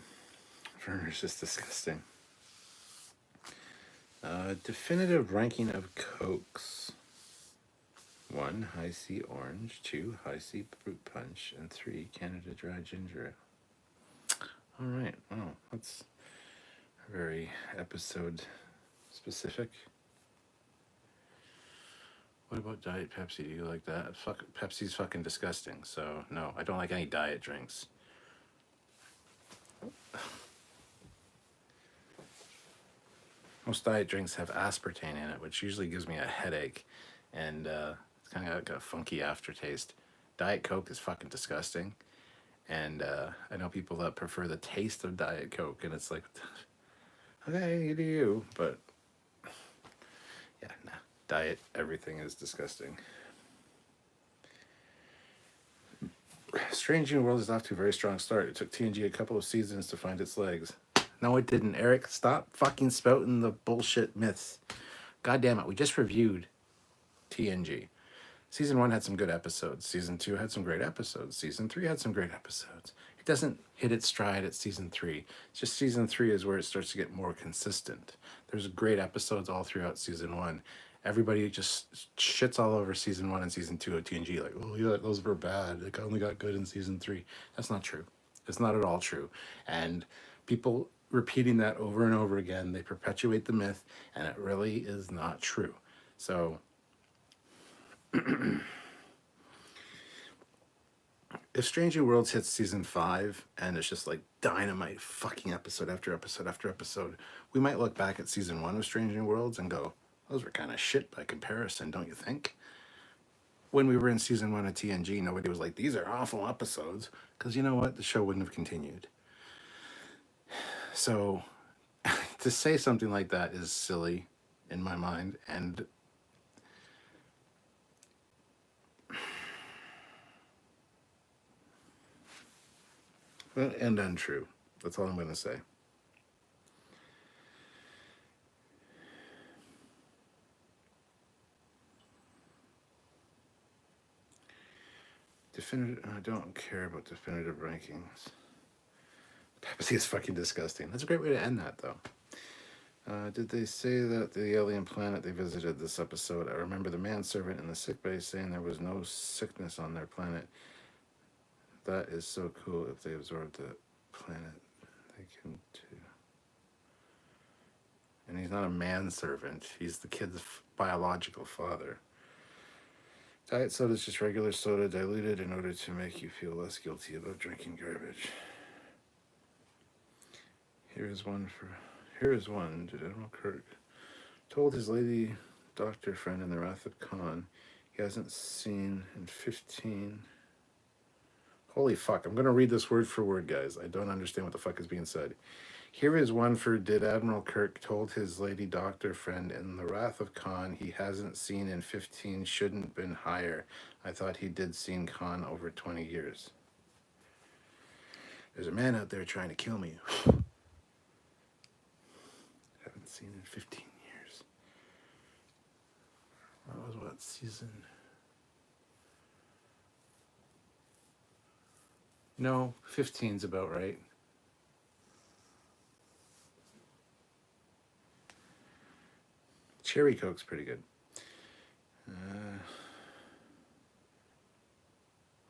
Werner's just disgusting. Definitive ranking of Cokes. 1, High C Orange. 2, High C Fruit Punch. And 3, Canada Dry Ginger Ale. All right. Wow, that's very episode specific. What about Diet Pepsi? Do you like that? Pepsi's fucking disgusting. So no, I don't like any diet drinks. Most diet drinks have aspartame in it, which usually gives me a headache, and it's kind of got a funky aftertaste. Diet Coke is fucking disgusting, and I know people that prefer the taste of Diet Coke, and it's like, okay, you do you, but yeah, nah. Diet everything is disgusting. Strange New World is off to a very strong start. It took TNG a couple of seasons to find its legs. No, it didn't, Eric. Stop fucking spouting the bullshit myths. God damn it, we just reviewed TNG. Season 1 had some good episodes. Season 2 had some great episodes. Season 3 had some great episodes. It doesn't hit its stride at Season 3. It's just Season 3 is where it starts to get more consistent. There's great episodes all throughout Season 1. everybody just shits all over season 1 and season 2 of TNG. Like, oh yeah, those were bad. It only got good in season 3. That's not true. It's not at all true. And people repeating that over and over again, they perpetuate the myth, and it really is not true. So if Strange New Worlds hits season 5 and it's just like dynamite fucking episode after episode after episode, we might look back at season 1 of Strange New Worlds and go, those were kind of shit by comparison, don't you think? When we were in season 1 of TNG, nobody was like, these are awful episodes, because you know what? The show wouldn't have continued. So to say something like that is silly in my mind, and untrue. That's all I'm going to say. I don't care about definitive rankings. Papacy is fucking disgusting. That's a great way to end that, though. Did they say that the alien planet they visited this episode? I remember the manservant in the sickbay saying there was no sickness on their planet. That is so cool. If they absorbed the planet, they can too. And he's not a manservant. He's the kid's biological father. Diet soda is just regular soda diluted in order to make you feel less guilty about drinking garbage. Here is one, did Admiral Kirk told his lady doctor friend in the Wrath of Khan he hasn't seen in 15. Holy fuck, I'm going to read this word for word, guys. I don't understand what the fuck is being said. Here is one for did Admiral Kirk told his lady doctor friend in the Wrath of Khan he hasn't seen in 15 shouldn't been higher. I thought he did seen Khan over 20 years. There's a man out there trying to kill me. Haven't seen in 15 years. That was what season? No, 15's about right. Cherry Coke's pretty good.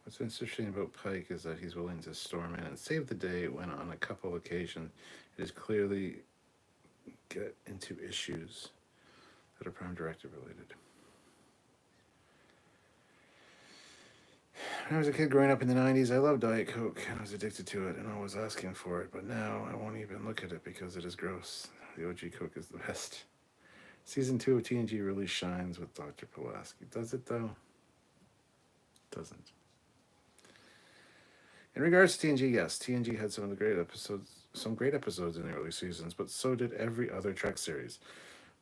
What's interesting about Pike is that he's willing to storm in and save the day when on a couple occasions it is clearly get into issues that are Prime Directive related. When I was a kid growing up in the 90s, I loved Diet Coke and I was addicted to it and always asking for it, but now I won't even look at it because it is gross. The OG Coke is the best. Season 2 of TNG really shines with Dr. Pulaski. Does it, though? Doesn't. In regards to TNG, yes, TNG had some great episodes in the early seasons, but so did every other Trek series.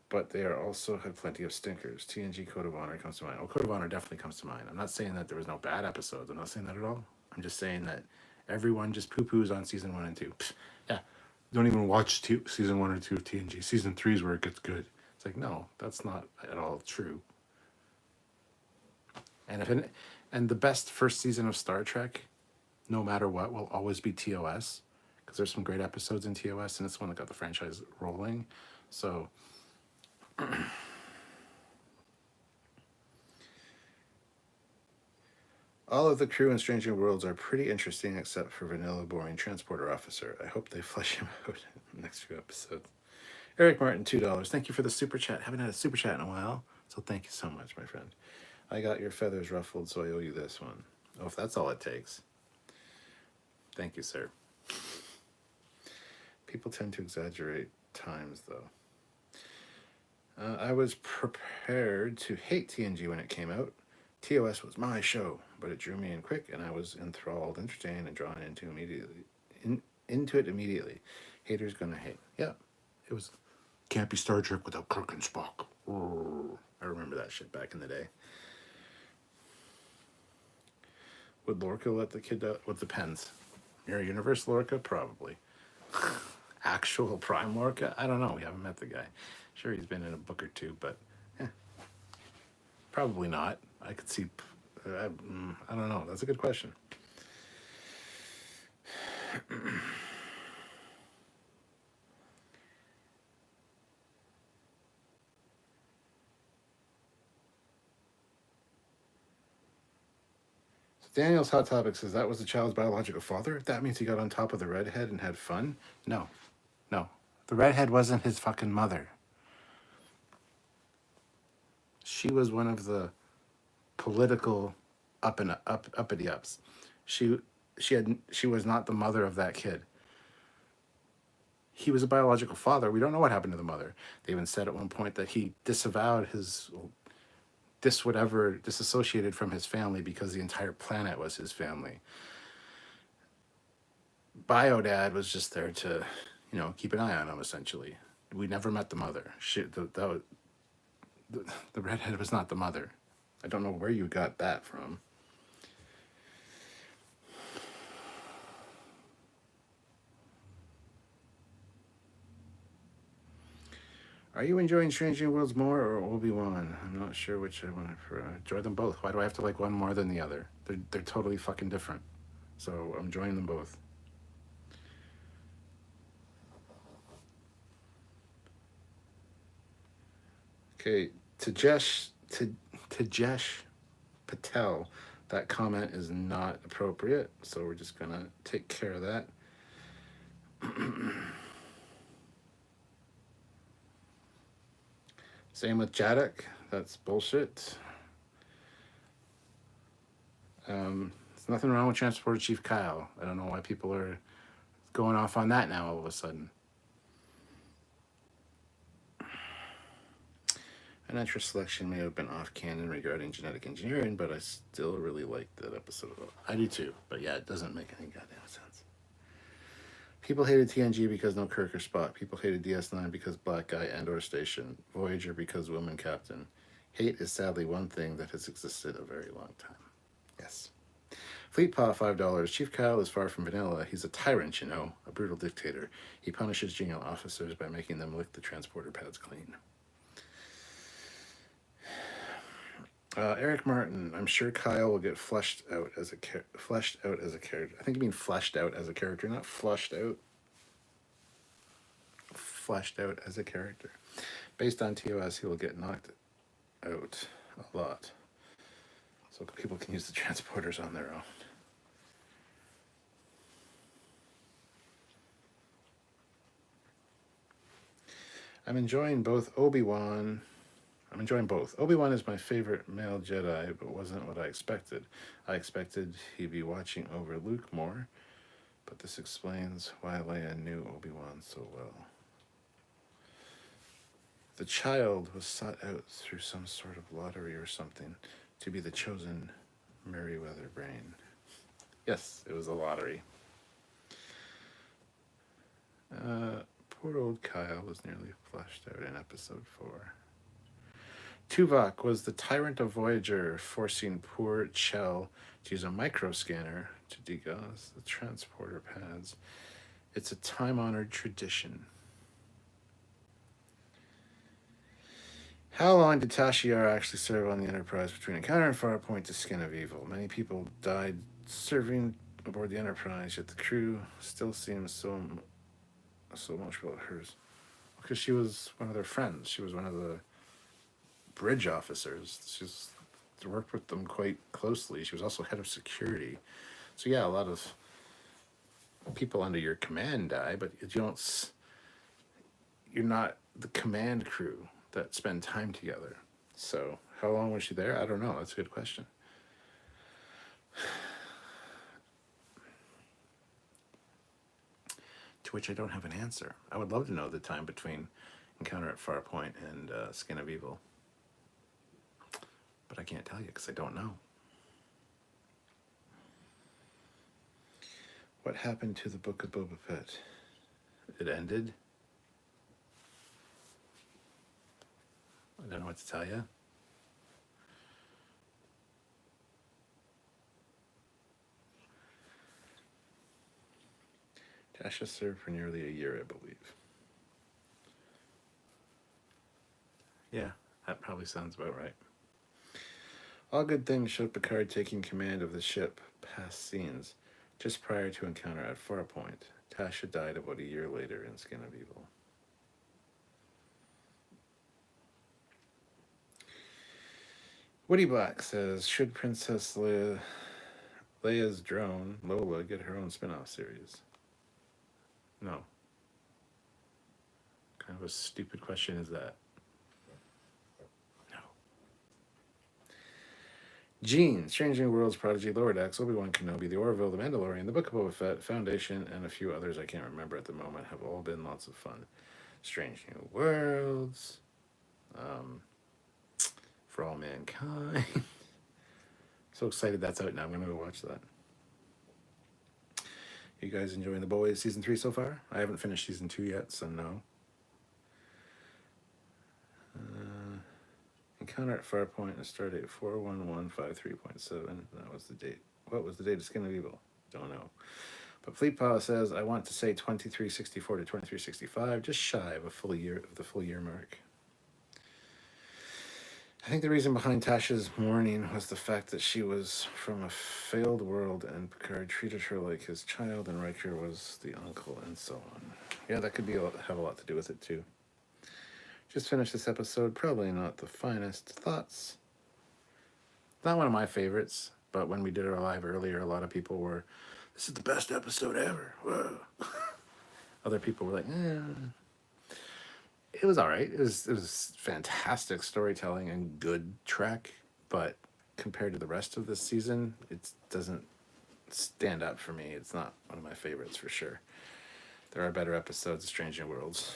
But they also had plenty of stinkers. TNG Code of Honor comes to mind. Oh, Code of Honor definitely comes to mind. I'm not saying that there was no bad episodes. I'm not saying that at all. I'm just saying that everyone just poo-poos on season 1 and 2. Pfft, yeah, don't even watch season 1 or 2 of TNG. Season 3 is where it gets good. It's like, no, that's not at all true. And the best first season of Star Trek, no matter what, will always be TOS, because there's some great episodes in TOS, and it's the one that got the franchise rolling. So all of the crew in Strange New Worlds are pretty interesting, except for vanilla boring transporter officer. I hope they flesh him out in the next few episodes. Eric Martin, $2. Thank you for the super chat. Haven't had a super chat in a while, so thank you so much, my friend. I got your feathers ruffled, so I owe you this one. Oh, if that's all it takes. Thank you, sir. People tend to exaggerate times, though. I was prepared to hate TNG when it came out. TOS was my show, but it drew me in quick, and I was enthralled, entertained, and drawn into it immediately. Haters gonna hate. Yeah, it was. Can't be Star Trek without Kirk and Spock. I remember that shit back in the day. Would Lorca let the kid out? What depends. Mirror Universe Lorca? Probably. Actual Prime Lorca? I don't know. We haven't met the guy. Sure, he's been in a book or two, but probably not. I could see. I don't know. That's a good question. Daniel's Hot Topic says that was the child's biological father. That means he got on top of the redhead and had fun. No, no, the redhead wasn't his fucking mother. She was one of the political uppity ups. She was not the mother of that kid. He was a biological father. We don't know what happened to the mother. They even said at one point that he disavowed his disassociated from his family because the entire planet was his family. Biodad was just there to, keep an eye on him, essentially. We never met the mother. The redhead was not the mother. I don't know where you got that from. Are you enjoying Strange New Worlds more or Obi-Wan? I'm not sure which I want to enjoy them both. Why do I have to like one more than the other? They're totally fucking different. So I'm enjoying them both. Okay, Tajesh Patel, that comment is not appropriate, so we're just gonna take care of that. Same with Jadok, that's bullshit. There's nothing wrong with Transporter Chief Kyle. I don't know why people are going off on that now all of a sudden. An extra selection may have been off canon regarding genetic engineering, but I still really liked that episode. I do too, but yeah, it doesn't make any goddamn sense. People hated TNG because no Kirk or Spock. People hated DS9 because black guy and or station. Voyager because woman captain. Hate is sadly one thing that has existed a very long time. Yes. Fleet Paw, $5. Chief Kyle is far from vanilla. He's a tyrant, a brutal dictator. He punishes genial officers by making them lick the transporter pads clean. Eric Martin, I'm sure Kyle will get fleshed out as a character. I think you mean fleshed out as a character, not flushed out. Fleshed out as a character. Based on TOS, he will get knocked out a lot. So people can use the transporters on their own. I'm enjoying both. Obi-Wan is my favorite male Jedi, but wasn't what I expected. I expected he'd be watching over Luke more, but this explains why Leia knew Obi-Wan so well. The child was sought out through some sort of lottery or something to be the chosen Merryweather brain. Yes, it was a lottery. Poor old Kyle was nearly fleshed out in episode 4. Tuvok was the tyrant of Voyager, forcing poor Chell to use a microscanner to degauss the transporter pads. It's a time-honored tradition. How long did Tashiar actually serve on the Enterprise between Encounter and Farpoint to Skin of Evil? Many people died serving aboard the Enterprise, yet the crew still seems so much about hers. Because she was one of their friends. She was one of the bridge officers. She's worked with them quite closely. She was also head of security. So yeah, a lot of people under your command die, but you're not the command crew that spend time together. So how long was she there? I don't know. That's a good question. To which I don't have an answer. I would love to know the time between Encounter at Farpoint and Skin of Evil. But I can't tell you because I don't know. What happened to the Book of Boba Fett? It ended. I don't know what to tell you. Tasha served for nearly a year, I believe. Yeah, that probably sounds about right. All good things showed Picard taking command of the ship past scenes, just prior to Encounter at Farpoint. Tasha died about a year later in Skin of Evil. Woody Black says, should Princess Leia Leia's drone, Lola, get her own spin-off series? No. What kind of a stupid question is that? No. Gene, Strange New Worlds, Prodigy, Lower Decks, Obi-Wan Kenobi, The Orville, The Mandalorian, The Book of Boba Fett, Foundation, and a few others I can't remember at the moment have all been lots of fun. Strange New Worlds, For All Mankind. So excited that's out now. I'm going to go watch that. You guys enjoying The Boys season 3 so far? I haven't finished season 2 yet, so no. Encounter at Farpoint and start date 41153.7. That was the date. What was the date of Skin of Evil? Don't know. But Fleet Palace says I want to say 2364 to 2365, just shy of the full year mark. I think the reason behind Tasha's mourning was the fact that she was from a failed world and Picard treated her like his child and Riker was the uncle and so on. Yeah, that could have a lot to do with it too. Just finished this episode, probably not the finest thoughts. Not one of my favorites, but when we did our live earlier, a lot of people were, this is the best episode ever. Whoa. Other people were like, It was all right. It was fantastic storytelling and good track, but compared to the rest of this season, it doesn't stand up for me. It's not one of my favorites for sure. There are better episodes of Strange New Worlds.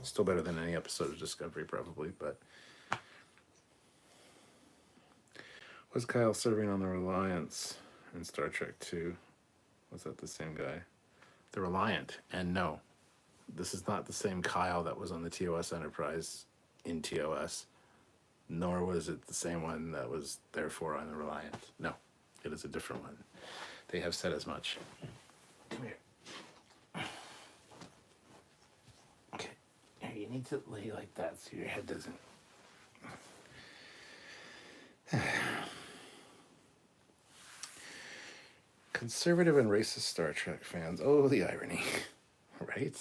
Still better than any episode of Discovery, probably, but... Was Kyle serving on the Reliance in Star Trek 2? Was that the same guy? The Reliant, and no. This is not the same Kyle that was on the TOS Enterprise in TOS, nor was it the same one that was therefore on the Reliant. No, it is a different one. They have said as much. Come here. Okay, here, you need to lay like that so your head doesn't... Conservative and racist Star Trek fans. Oh, the irony. Right?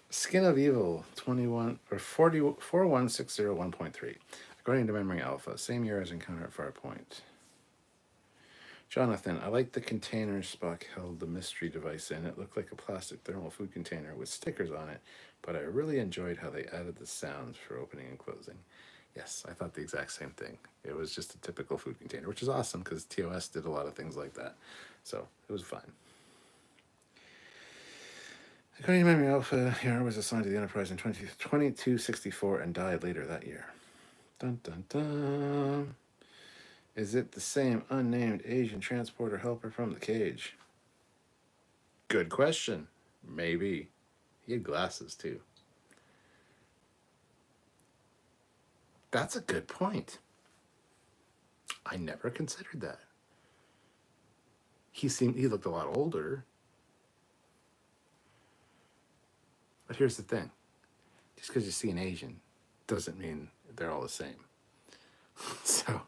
Skin of Evil 21 or 41601.3. According to Memory Alpha, same year as Encounter at Farpoint. Jonathan, I like the container Spock held the mystery device in. It looked like a plastic thermal food container with stickers on it, but I really enjoyed how they added the sounds for opening and closing. Yes, I thought the exact same thing. It was just a typical food container, which is awesome because TOS did a lot of things like that. So it was fine. According to Memory Alpha, Yara was assigned to the Enterprise in 2264 and died later that year. Dun dun dun. Is it the same unnamed Asian transporter helper from the cage? Good question. Maybe. He had glasses too. That's a good point. I never considered that. He looked a lot older. But here's the thing. Just because you see an Asian doesn't mean they're all the same. So,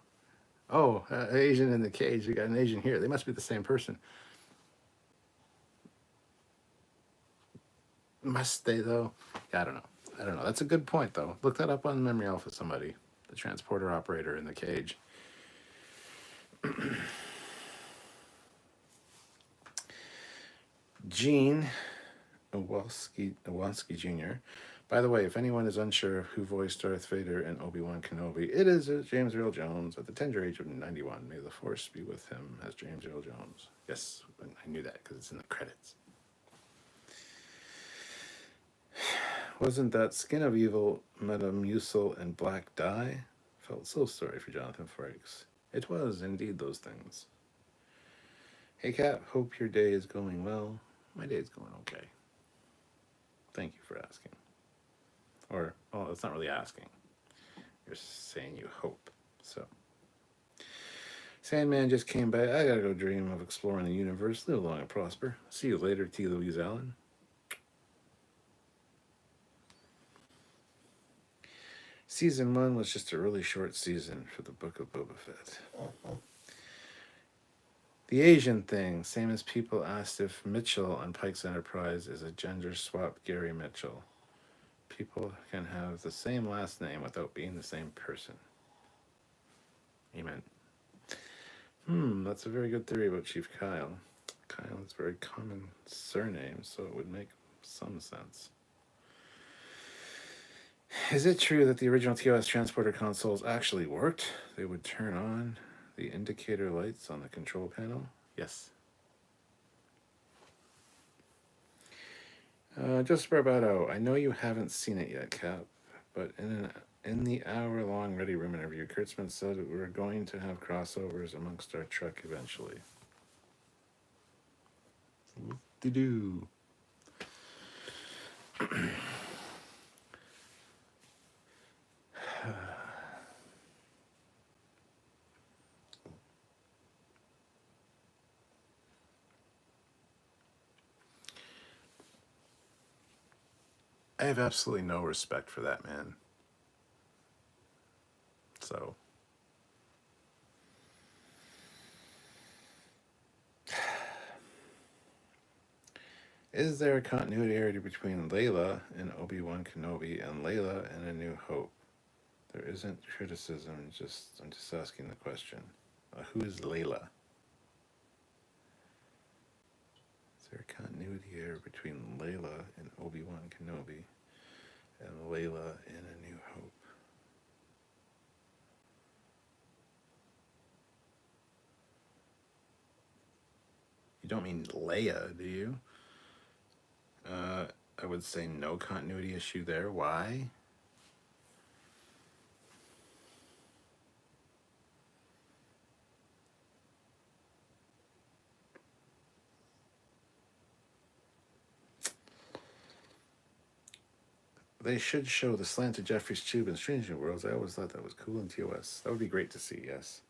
Asian in the cage, we got an Asian here. They must be the same person. Must they, though? Yeah, I don't know. That's a good point, though. Look that up on Memory Alpha, somebody. The transporter operator in the cage. Gene Owalski Jr. By the way, if anyone is unsure of who voiced Darth Vader and Obi-Wan Kenobi, it is James Earl Jones at the tender age of 91. May the Force be with him as James Earl Jones. Yes, I knew that because it's in the credits. Wasn't that Skin of Evil, Metamucil, and Black Dye? Felt so sorry for Jonathan Frakes. It was indeed those things. Hey Kat, hope your day is going well. My day is going okay. Thank you for asking. Or, well, it's not really asking. You're saying you hope. So, Sandman just came back. I gotta go dream of exploring the universe. Live long and prosper. See you later, T. Louise Allen. Season 1 was just a really short season for the Book of Boba Fett. The Asian thing, same as people asked if Mitchell on Pike's Enterprise is a gender-swapped Gary Mitchell. People can have the same last name without being the same person. Amen. That's a very good theory about Chief Kyle. Kyle is a very common surname, so it would make some sense. Is it true that the original TOS transporter consoles actually worked? They would turn on the indicator lights on the control panel? Yes. Just Barbado, I know you haven't seen it yet, Cap, but in the hour-long Ready Room interview, Kurtzman said that we're going to have crossovers amongst our truck eventually. Whoop-de-doo. I have absolutely no respect for that man. So, is there a continuity between Layla in Obi-Wan Kenobi and Layla in A New Hope? There isn't criticism, I'm just asking the question. Who is Layla? Is there a continuity here between Layla in Obi-Wan Kenobi and Layla in A New Hope? You don't mean Leia, do you? I would say no continuity issue there. Why? They should show the slanted Jeffries tube in Strange New Worlds. I always thought that was cool in TOS. That would be great to see, yes.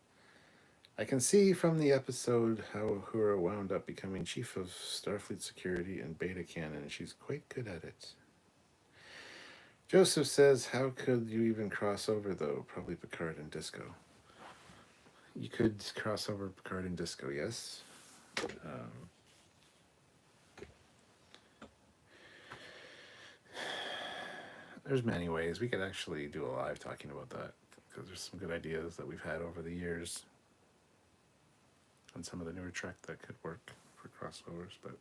I can see from the episode how Uhura wound up becoming chief of Starfleet security in Beta Canon. She's quite good at it. Joseph says, how could you even cross over, though? Probably Picard and Disco. You could cross over Picard and Disco, yes. There's many ways. We could actually do a live talking about that, because there's some good ideas that we've had over the years on some of the newer Trek that could work for crossovers, but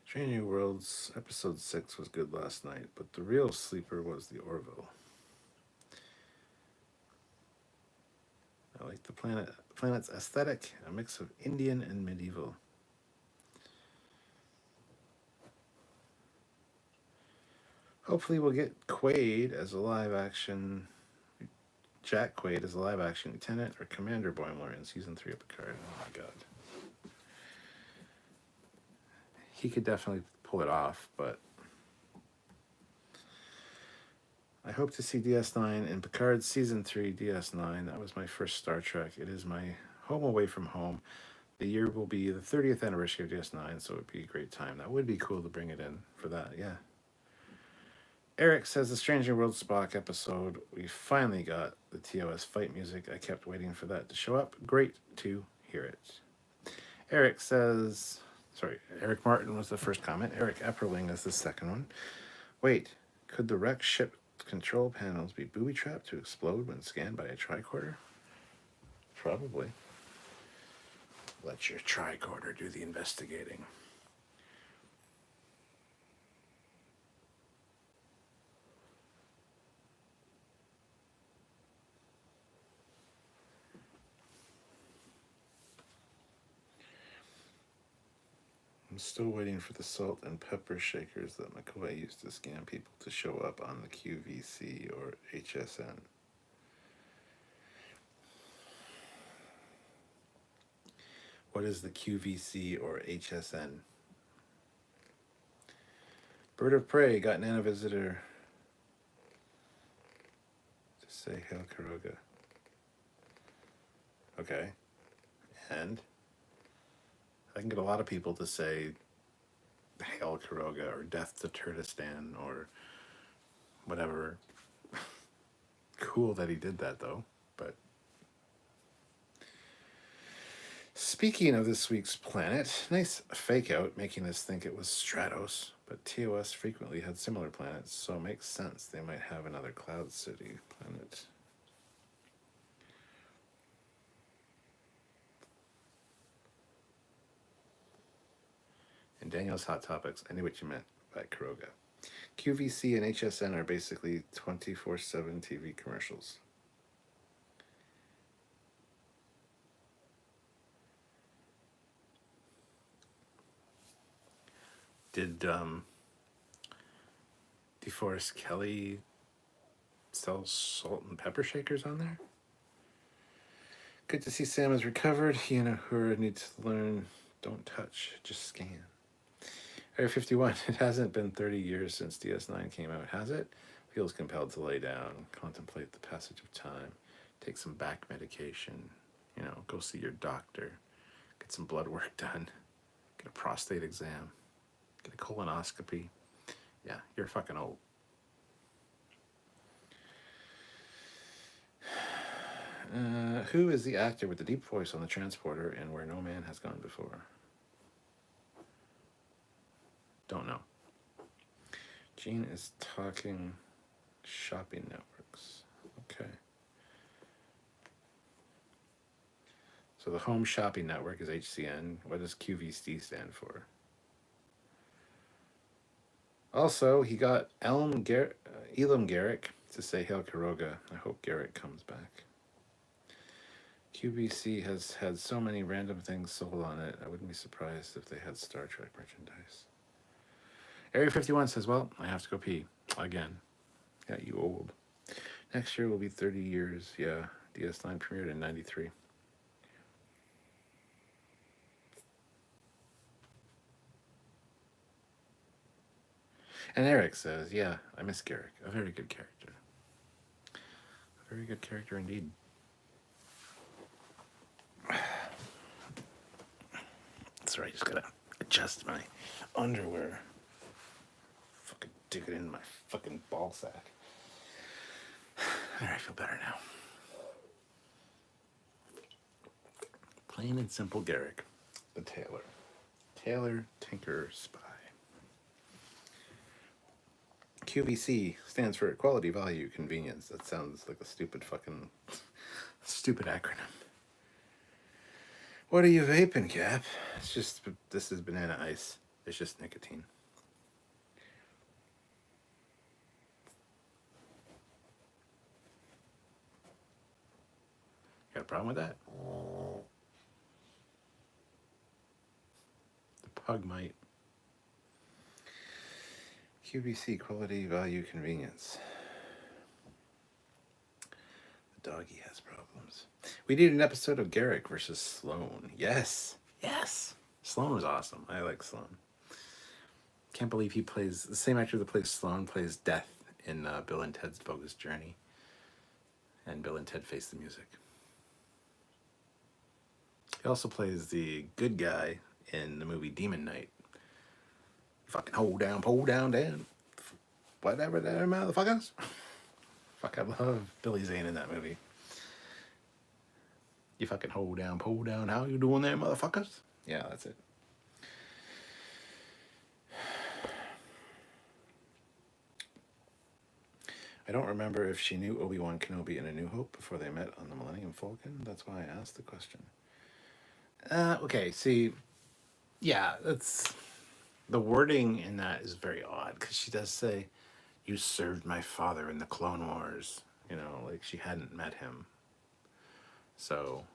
Strange New Worlds episode 6 was good last night, but the real sleeper was the Orville. I like the planet's aesthetic, a mix of Indian and medieval. Hopefully we'll get Quaid as a live-action, Jack Quaid as a live-action lieutenant or Commander Boimler in season 3 of Picard. Oh my god. He could definitely pull it off, but I hope to see DS9 in Picard's season 3 DS9. That was my first Star Trek. It is my home away from home. The year will be the 30th anniversary of DS9, so it would be a great time. That would be cool to bring it in for that, yeah. Eric says the Strange New World Spock episode, we finally got the TOS fight music. I kept waiting for that to show up. Great to hear it. Eric says, Eric Martin was the first comment. Eric Epperling is the second one. Wait, could the wrecked ship control panels be booby-trapped to explode when scanned by a tricorder? Probably. Let your tricorder do the investigating. I'm still waiting for the salt and pepper shakers that McCoy used to scan people to show up on the QVC or HSN. What is the QVC or HSN? Bird of Prey got Nana Visitor to say Hail Karoga. Okay. And I can get a lot of people to say Hail Karoga or Death to Turtistan or whatever. Cool that he did that, though. But speaking of this week's planet, nice fake out making us think it was Stratos, but TOS frequently had similar planets, so it makes sense they might have another Cloud City planet. Daniel's Hot Topics. I knew what you meant by Kuroga. QVC and HSN are basically 24/7 TV commercials. Did DeForest Kelly sell salt and pepper shakers on there? Good to see Sam has recovered. He and Uhura need to learn don't touch, just scan. Area 51, it hasn't been 30 years since DS9 came out, has it? Feels compelled to lay down, contemplate the passage of time, take some back medication, go see your doctor, get some blood work done, get a prostate exam, get a colonoscopy. Yeah, you're fucking old. Who is the actor with the deep voice on the transporter and Where No Man Has Gone Before? Don't know. Gene is talking shopping networks. Okay. So the home shopping network is HCN. What does QVC stand for? Also, he got Elam Garrick to say Hail Kuroga. I hope Garrick comes back. QVC has had so many random things sold on it. I wouldn't be surprised if they had Star Trek merchandise. Area 51 says, well, I have to go pee. Again. Yeah, you old. Next year will be 30 years. Yeah, DS9 premiered in 93. And Eric says, yeah, I miss Garrick. A very good character. A very good character indeed. That's right, just gotta adjust my underwear. Fucking dig it in my fucking ball sack. Alright, I feel better now. Plain and simple Garrick, the tailor. Tailor, tinker, spy. QVC stands for quality, value, convenience. That sounds like a stupid acronym. What are you vaping, Cap? This is banana ice. It's just nicotine. Got a problem with that? The pug might. QVC, quality, value, convenience. The doggy has problems. We need an episode of Garrick versus Sloane. Yes. Sloane was awesome. I like Sloane. Can't believe he plays, the same actor that plays Sloane plays Death in Bill and Ted's Bogus Journey. And Bill and Ted Face the Music. He also plays the good guy in the movie Demon Knight. Fucking hold down, pull down, down. Whatever there, motherfuckers. Fuck, I love Billy Zane in that movie. You fucking hold down, pull down. How you doing there, motherfuckers? Yeah, that's it. I don't remember if she knew Obi-Wan Kenobi in A New Hope before they met on the Millennium Falcon. That's why I asked the question. Okay, see, yeah, that's... The wording in that is very odd, because she does say, you served my father in the Clone Wars. Like she hadn't met him. So,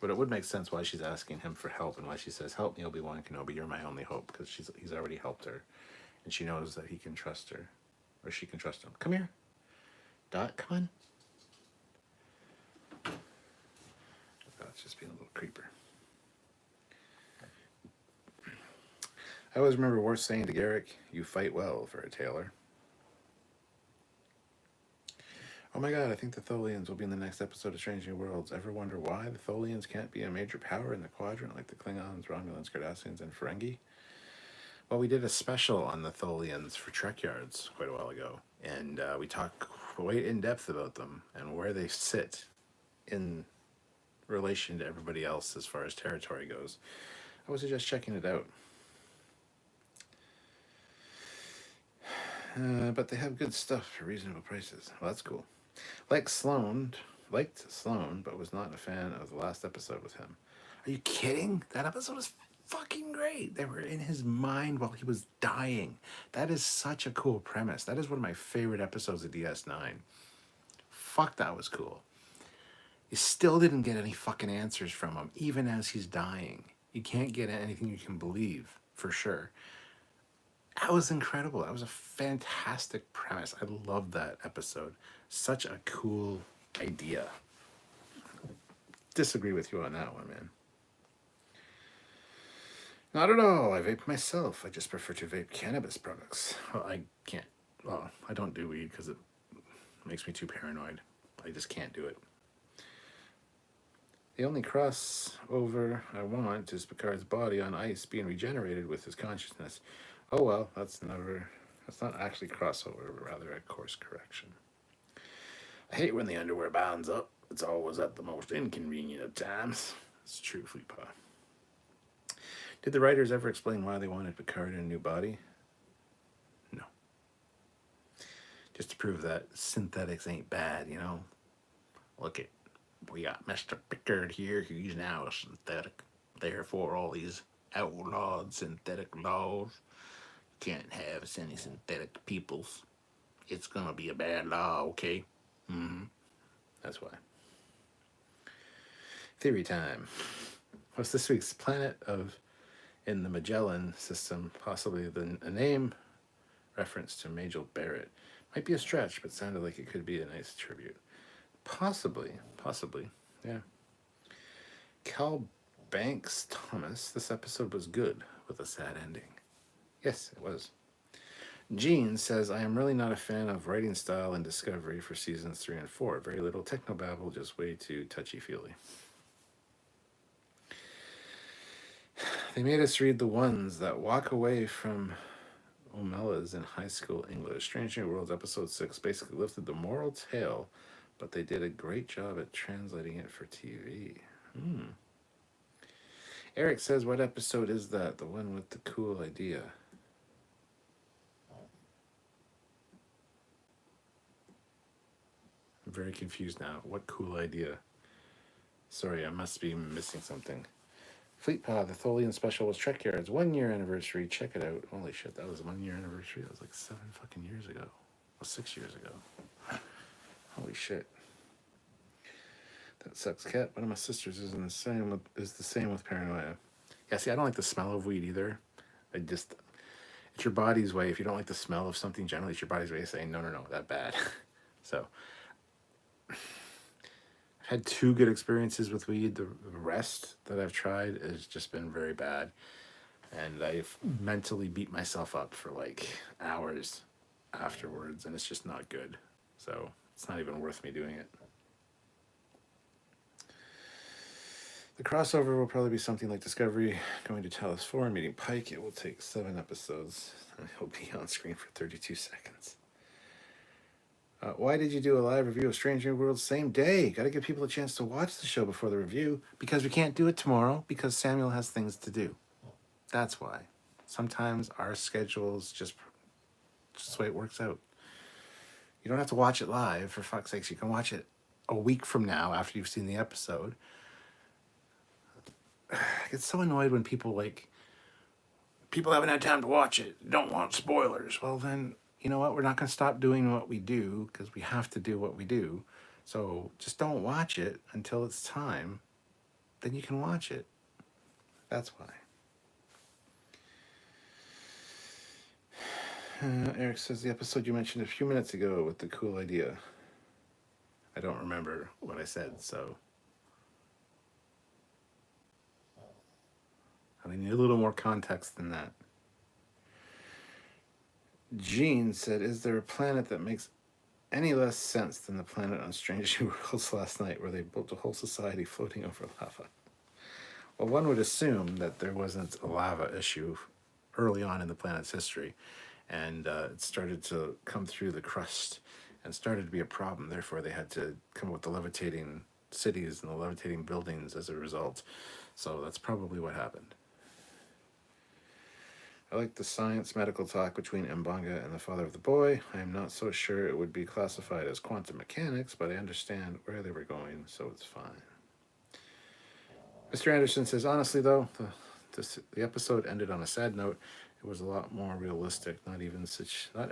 but it would make sense why she's asking him for help and why she says, help me, Obi-Wan Kenobi, you're my only hope, because he's already helped her. And she knows that he can trust her, or she can trust him. Come here. Dot, come on. Oh, it's just being a little creeper. I always remember Worth saying to Garrick, you fight well for a tailor. Oh my god, I think the Tholians will be in the next episode of Strange New Worlds. Ever wonder why the Tholians can't be a major power in the quadrant like the Klingons, Romulans, Cardassians, and Ferengi? Well, we did a special on the Tholians for Trekyards quite a while ago, and we talk quite in depth about them and where they sit in relation to everybody else as far as territory goes. I would suggest checking it out. But they have good stuff for reasonable prices. Well, that's cool. Liked Sloane, but was not a fan of the last episode with him. Are you kidding? That episode was fucking great. They were in his mind while he was dying. That is such a cool premise. That is one of my favorite episodes of DS9. Fuck, that was cool. You still didn't get any fucking answers from him, even as he's dying. You can't get anything you can believe, for sure. That was incredible. That was a fantastic premise. I love that episode. Such a cool idea. Disagree with you on that one, man. Not at all. I vape myself. I just prefer to vape cannabis products. Well, I can't. Well, I don't do weed because it makes me too paranoid. I just can't do it. The only crossover I want is Picard's body on ice being regenerated with his consciousness. Oh well, that's not actually crossover, but rather a course correction. I hate when the underwear bounds up. It's always at the most inconvenient of times. It's true, Fleetpaw. Did the writers ever explain why they wanted Picard in a new body? No. Just to prove that synthetics ain't bad, you know? Look at, we got Mr. Picard here. He's now a synthetic. Therefore, all these outlawed synthetic laws. Can't have any synthetic peoples. It's gonna be a bad law, okay? Mm-hmm. That's why. Theory time. What's this week's planet of in the Magellan system? Possibly a name reference to Majel Barrett. Might be a stretch, but sounded like it could be a nice tribute. Possibly, yeah. Cal Banks Thomas. This episode was good with a sad ending. Yes, it was. Gene says, I am really not a fan of writing style and Discovery for seasons 3 and 4. Very little technobabble, just way too touchy-feely. They made us read the ones that walk away from Omelas in high school English. Strange New Worlds episode 6 basically lifted the moral tale, but they did a great job at translating it for TV. Eric says, what episode is that? The one with the cool idea. I'm very confused now. What cool idea? Sorry, I must be missing something. Fleetpaw, the Tholian special was Trekyards. 1 year anniversary. Check it out. Holy shit, that was 1 year anniversary. That was like 7 fucking years ago. Well, 6 years ago. Holy shit. That sucks, Cat. One of my sisters is the same with paranoia. Yeah, see, I don't like the smell of weed either. It's your body's way. If you don't like the smell of something, generally it's your body's way of saying, no, that bad. So, I've had 2 good experiences with weed. The rest that I've tried has just been very bad. And I've mentally beat myself up for like hours afterwards, and it's just not good. So, it's not even worth me doing it. The crossover will probably be something like Discovery going to Talos 4 and meeting Pike. It will take 7 episodes, and he'll be on screen for 32 seconds. Why did you do a live review of Strange New Worlds same day? Got to give people a chance to watch the show before the review, because we can't do it tomorrow because Samuel has things to do. That's why. Sometimes our schedules just the way it works out. You don't have to watch it live, for fuck's sakes. You can watch it a week from now after you've seen the episode. I get so annoyed when people haven't had time to watch it, don't want spoilers. Well then, you know what, we're not going to stop doing what we do because we have to do what we do. So just don't watch it until it's time. Then you can watch it. That's why. Eric says the episode you mentioned a few minutes ago with the cool idea. I don't remember what I said, so I need a little more context than that. Gene said, is there a planet that makes any less sense than the planet on Strange New Worlds last night where they built a whole society floating over lava? Well, one would assume that there wasn't a lava issue early on in the planet's history, and it started to come through the crust and started to be a problem. Therefore, they had to come up with the levitating cities and the levitating buildings as a result. So that's probably what happened. I like the science medical talk between Mbanga and the father of the boy. I am not so sure it would be classified as quantum mechanics, but I understand where they were going, so it's fine. Mr. Anderson says, honestly though, The episode ended on a sad note. It was a lot more realistic. Not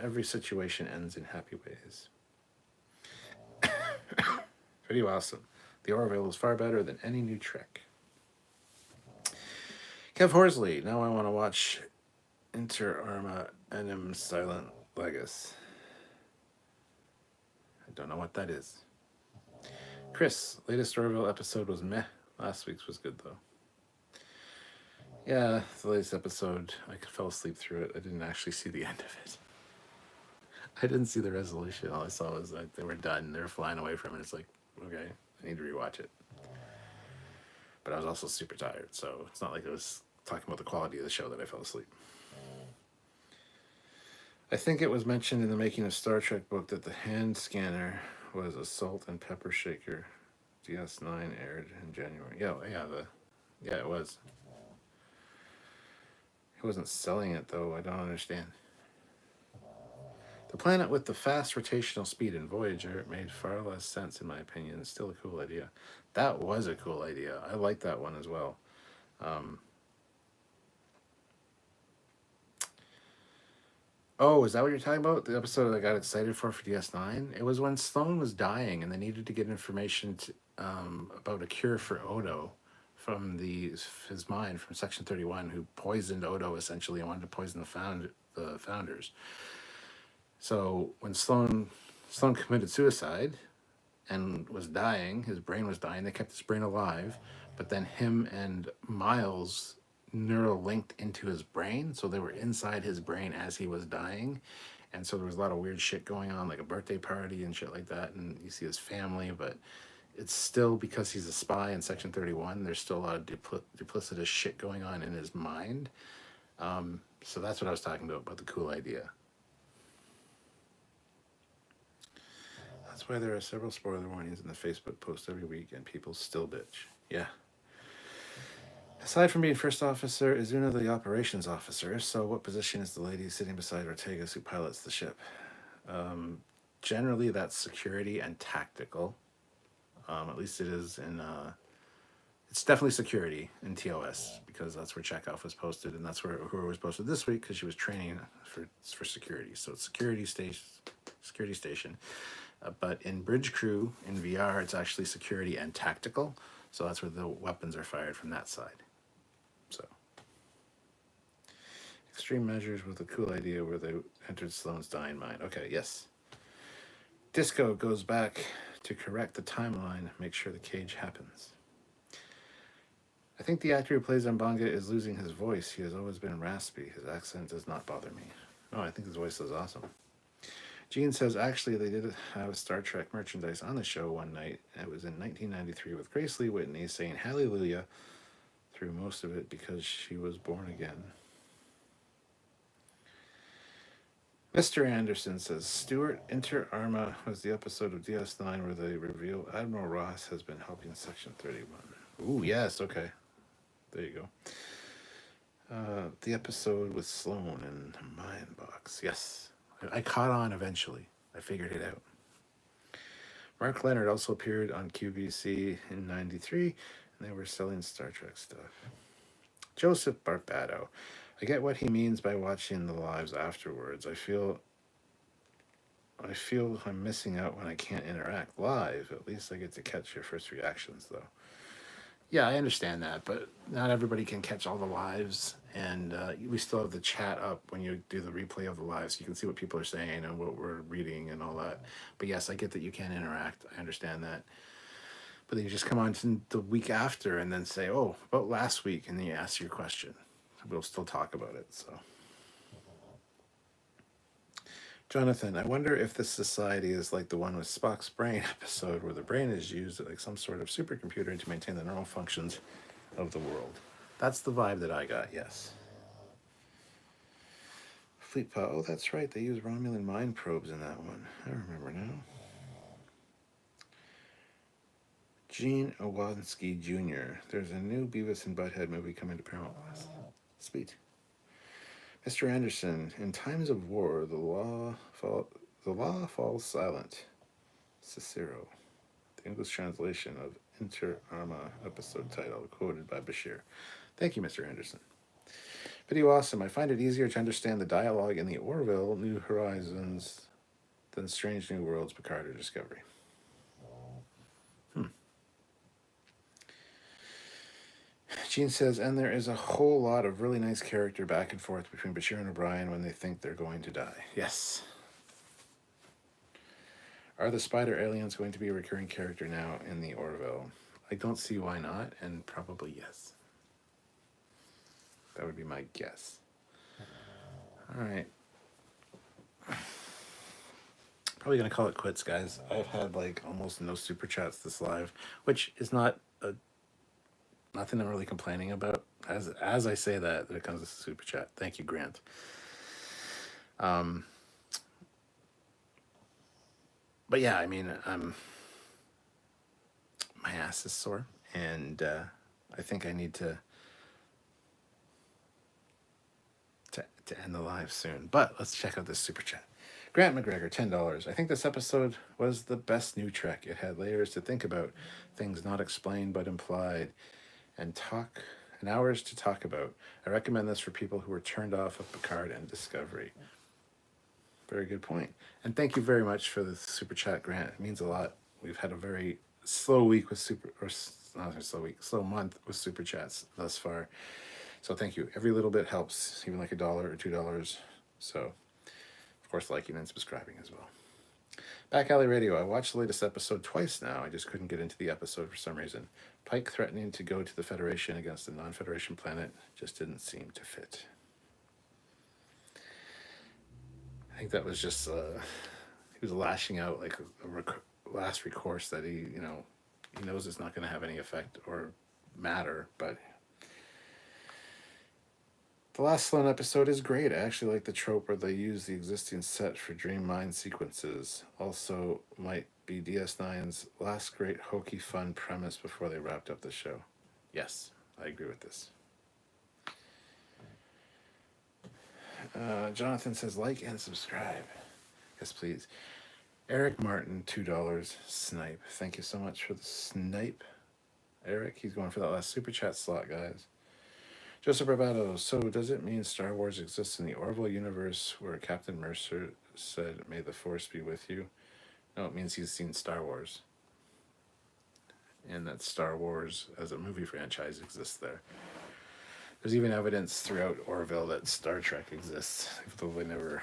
every situation ends in happy ways. Pretty awesome. The Orville is far better than any new Trek. Kev Horsley. Now I want to watch Inter Arma Enim Silent Legis. I don't know what that is. Chris, latest Orville episode was meh. Last week's was good though. Yeah, the latest episode, I fell asleep through it. I didn't actually see the end of it. I didn't see the resolution. All I saw was that they were done. They were flying away from it. It's like, okay, I need to rewatch it. But I was also super tired, so it's not like I was talking about the quality of the show that I fell asleep. I think it was mentioned in the Making of Star Trek book that the hand scanner was a salt and pepper shaker. DS9 aired in January. Yeah, it was. He wasn't selling it though. I don't understand. The planet with the fast rotational speed in Voyager made far less sense in my opinion. It's still a cool idea. That was a cool idea. I like that one as well. Oh, is that what you're talking about? The episode I got excited for DS9? It was when Sloan was dying and they needed to get information about a cure for Odo from his mind from Section 31, who poisoned Odo essentially and wanted to poison the founders. So when Sloan committed suicide and was dying, his brain was dying, they kept his brain alive, but then him and Miles neural linked into his brain, so they were inside his brain as he was dying, and so there was a lot of weird shit going on, like a birthday party and shit like that, and you see his family, but it's still, because he's a spy in Section 31, there's still a lot of duplicitous shit going on in his mind. So that's what I was talking about the cool idea. That's why there are several spoiler warnings in the Facebook post every week, and people still bitch. Yeah. Aside from being first officer, is Una the operations officer? If so, what position is the lady sitting beside Ortegas who pilots the ship? Generally, that's security and tactical. At least it is in... it's definitely security in TOS, because that's where Chekhov was posted, and that's where Uhura was posted this week, because she was training for security. So it's security station. But in Bridge Crew, in VR, it's actually security and tactical. So that's where the weapons are fired from that side. So, extreme measures with a cool idea where they entered Sloane's dying mind. Okay, yes. Disco goes back to correct the timeline, make sure the cage happens. I think the actor who plays Mbanga is losing his voice. He has always been raspy. His accent does not bother me. No, I think his voice is awesome. Gene says, actually, they did have Star Trek merchandise on the show one night. It was in 1993 with Grace Lee Whitney saying hallelujah through most of it because she was born again. Mr. Anderson says, Stuart Inter Arma was the episode of DS9 where they reveal Admiral Ross has been helping Section 31. Ooh, yes, okay. There you go. The episode with Sloan and my inbox. Yes. I caught on eventually. I figured it out. Mark Leonard also appeared on QVC in 93, and they were selling Star Trek stuff. Joseph Barbado. I get what he means by watching the lives afterwards. I feel I'm missing out when I can't interact live. At least I get to catch your first reactions, though. Yeah, I understand that, but not everybody can catch all the lives, and we still have the chat up when you do the replay of the live, so you can see what people are saying and what we're reading and all that. But yes, I get that you can't interact. I understand that. But then you just come on to the week after and then say, oh, about last week, and then you ask your question. We'll still talk about it, so. Jonathan, I wonder if this society is like the one with Spock's brain episode where the brain is used like some sort of supercomputer to maintain the normal functions of the world. That's the vibe that I got, yes. Fleet Pod, oh, that's right. They use Romulan mind probes in that one. I remember now. Gene Owansky Jr. There's a new Beavis and Butthead movie coming to Paramount Plus. Sweet. Mr. Anderson, in times of war, the law falls silent. Cicero. The English translation of Inter Arma episode title, quoted by Bashir. Thank you, Mr. Anderson. Video awesome. I find it easier to understand the dialogue in the Orville New Horizons than Strange New Worlds Picard or Discovery. Gene says, and there is a whole lot of really nice character back and forth between Bashir and O'Brien when they think they're going to die. Yes. Are the spider aliens going to be a recurring character now in the Orville? I don't see why not, and probably yes. That would be my guess. All right. Probably going to call it quits, guys. I've had like almost no super chats this live, which is nothing I'm really complaining about. As I say that, there comes a super chat. Thank you, Grant. But yeah, I mean, my ass is sore, and I think I need to end the live soon. But let's check out this super chat. Grant McGregor, $10. I think this episode was the best new Trek. It had layers to think about, things not explained but implied, and hours to talk about. I recommend this for people who are turned off of Picard and Discovery. Very good point. And thank you very much for the super chat, Grant. It means a lot. We've had a very slow week with slow month with super chats thus far. So thank you. Every little bit helps, even like $1 or $2. So, of course, liking and subscribing as well. Back Alley Radio. I watched the latest episode twice now. I just couldn't get into the episode for some reason. Pike threatening to go to the Federation against a non-Federation planet just didn't seem to fit. I think that was just he was lashing out like a last recourse that he knows it's not going to have any effect or matter, but the last Sloan episode is great. I actually like the trope where they use the existing set for dream mind sequences. Also might be DS9's last great hokey fun premise before they wrapped up the show. Yes, I agree with this. Jonathan says, like and subscribe. Yes, please. Eric Martin, $2. Snipe. Thank you so much for the snipe. Eric, he's going for that last super chat slot, guys. Joseph Barbado, so does it mean Star Wars exists in the Orville universe where Captain Mercer said, may the Force be with you? No, it means he's seen Star Wars. And that Star Wars as a movie franchise exists there. There's even evidence throughout Orville that Star Trek exists, though they never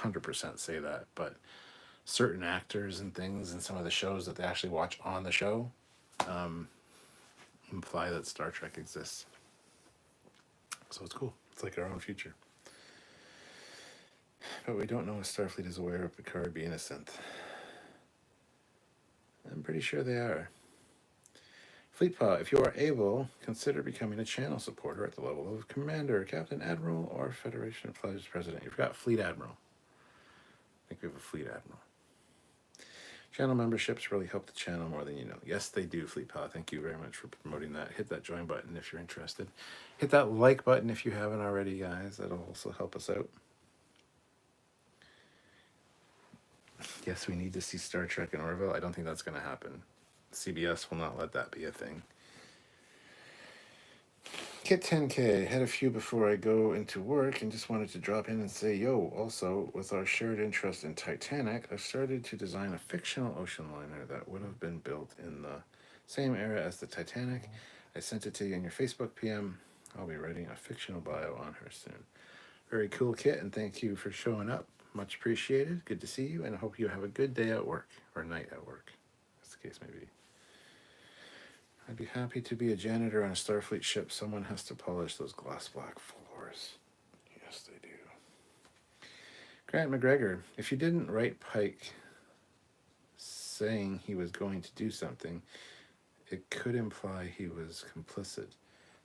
100% say that. But certain actors and things in some of the shows that they actually watch on the show imply that Star Trek exists. So it's cool. It's like our own future. But we don't know if Starfleet is aware of Picard being a synth. I'm pretty sure they are. Fleetpaw, if you are able, consider becoming a channel supporter at the level of Commander, Captain Admiral, or Federation Pledge President. You forgot Fleet Admiral. I think we have a Fleet Admiral. Channel memberships really help the channel more than you know. Yes, they do, Fleetpaw. Thank you very much for promoting that. Hit that join button if you're interested. Hit that like button if you haven't already, guys. That'll also help us out. Yes, we need to see Star Trek in Orville. I don't think that's going to happen. CBS will not let that be a thing. Kit 10K, had a few before I go into work and just wanted to drop in and say, yo, also, with our shared interest in Titanic, I've started to design a fictional ocean liner that would have been built in the same era as the Titanic. I sent it to you in your Facebook PM. I'll be writing a fictional bio on her soon. Very cool, Kit, and thank you for showing up. Much appreciated. Good to see you, and I hope you have a good day at work, or night at work, as the case may be. I'd be happy to be a janitor on a Starfleet ship. Someone has to polish those glass black floors. Yes, they do. Grant McGregor, if you didn't write Pike saying he was going to do something, it could imply he was complicit.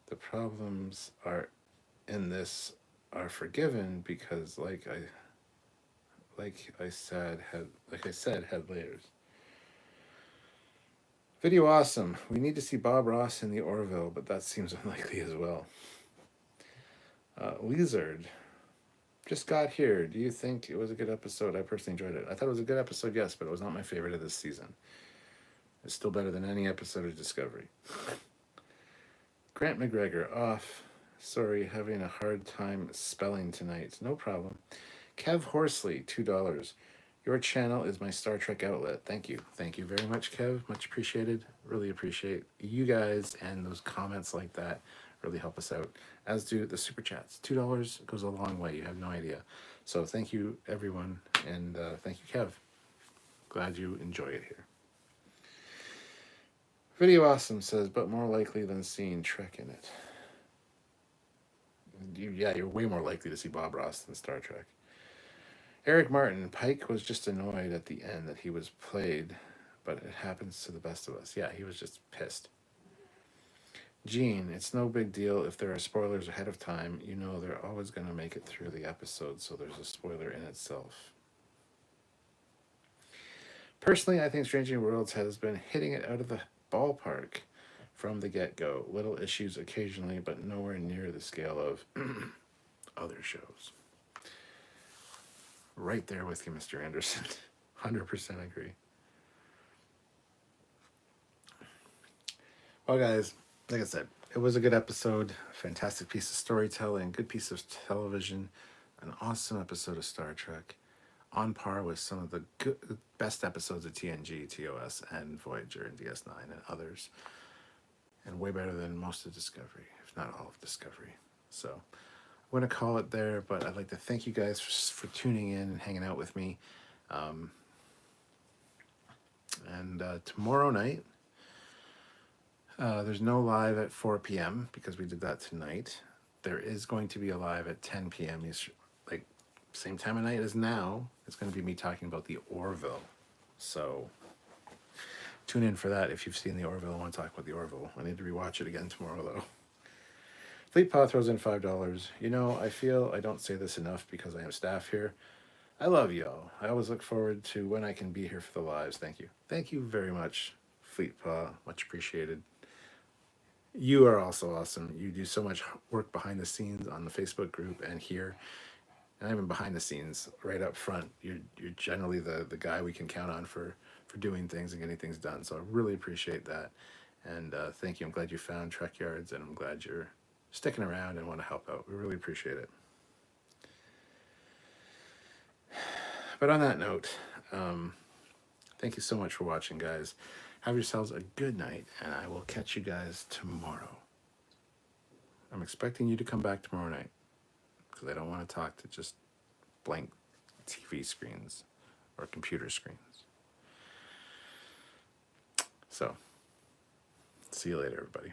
The problems are in this are forgiven because, like I said, had layers. Video awesome. We need to see Bob Ross in the Orville, but that seems unlikely as well. Lizard just got here. Do you think it was a good episode? I personally enjoyed it. I thought it was a good episode, yes, but it was not my favorite of this season. It's still better than any episode of Discovery. Grant McGregor, off Sorry, having a hard time spelling tonight. No problem. Kev Horsley, $2. Your channel is my Star Trek outlet. Thank you. Thank you very much, Kev. Much appreciated. Really appreciate you guys, and those comments like that really help us out, as do the super chats. $2 goes a long way. You have no idea. So thank you, everyone, and thank you, Kev. Glad you enjoy it here. Video Awesome says, but more likely than seeing Trek in it. Yeah, you're way more likely to see Bob Ross than Star Trek. Eric Martin, Pike was just annoyed at the end that he was played, but it happens to the best of us. Yeah, he was just pissed. Gene, it's no big deal if there are spoilers ahead of time. You know they're always going to make it through the episode, so there's a spoiler in itself. Personally, I think Stranger New Worlds has been hitting it out of the ballpark from the get-go. Little issues occasionally, but nowhere near the scale of other shows. Right there with you, Mr. Anderson. 100% agree. Well, guys, like I said, it was a good episode. Fantastic piece of storytelling, good piece of television, an awesome episode of Star Trek, on par with some of the best episodes of TNG, TOS, and Voyager, and DS9, and others, and way better than most of Discovery, if not all of Discovery. So I'm going to call it there, but I'd like to thank you guys for tuning in and hanging out with me. Tomorrow night, there's no live at 4 p.m. because we did that tonight. There is going to be a live at 10 p.m. Like same time of night as now. It's going to be me talking about the Orville. So tune in for that if you've seen the Orville and want to talk about the Orville. I need to rewatch it again tomorrow, though. Fleet Paw throws in $5. You know, I feel I don't say this enough because I have staff here. I love y'all. I always look forward to when I can be here for the lives. Thank you. Thank you very much, Fleet Paw. Much appreciated. You are also awesome. You do so much work behind the scenes on the Facebook group and here. And even behind the scenes, right up front, you're generally the guy we can count on for doing things and getting things done. So I really appreciate that. And thank you. I'm glad you found Trekyards, and I'm glad you're sticking around and want to help out. We really appreciate it. But on that note, thank you so much for watching, guys. Have yourselves a good night, and I will catch you guys tomorrow. I'm expecting you to come back tomorrow night because I don't want to talk to just blank TV screens or computer screens. So, see you later, everybody.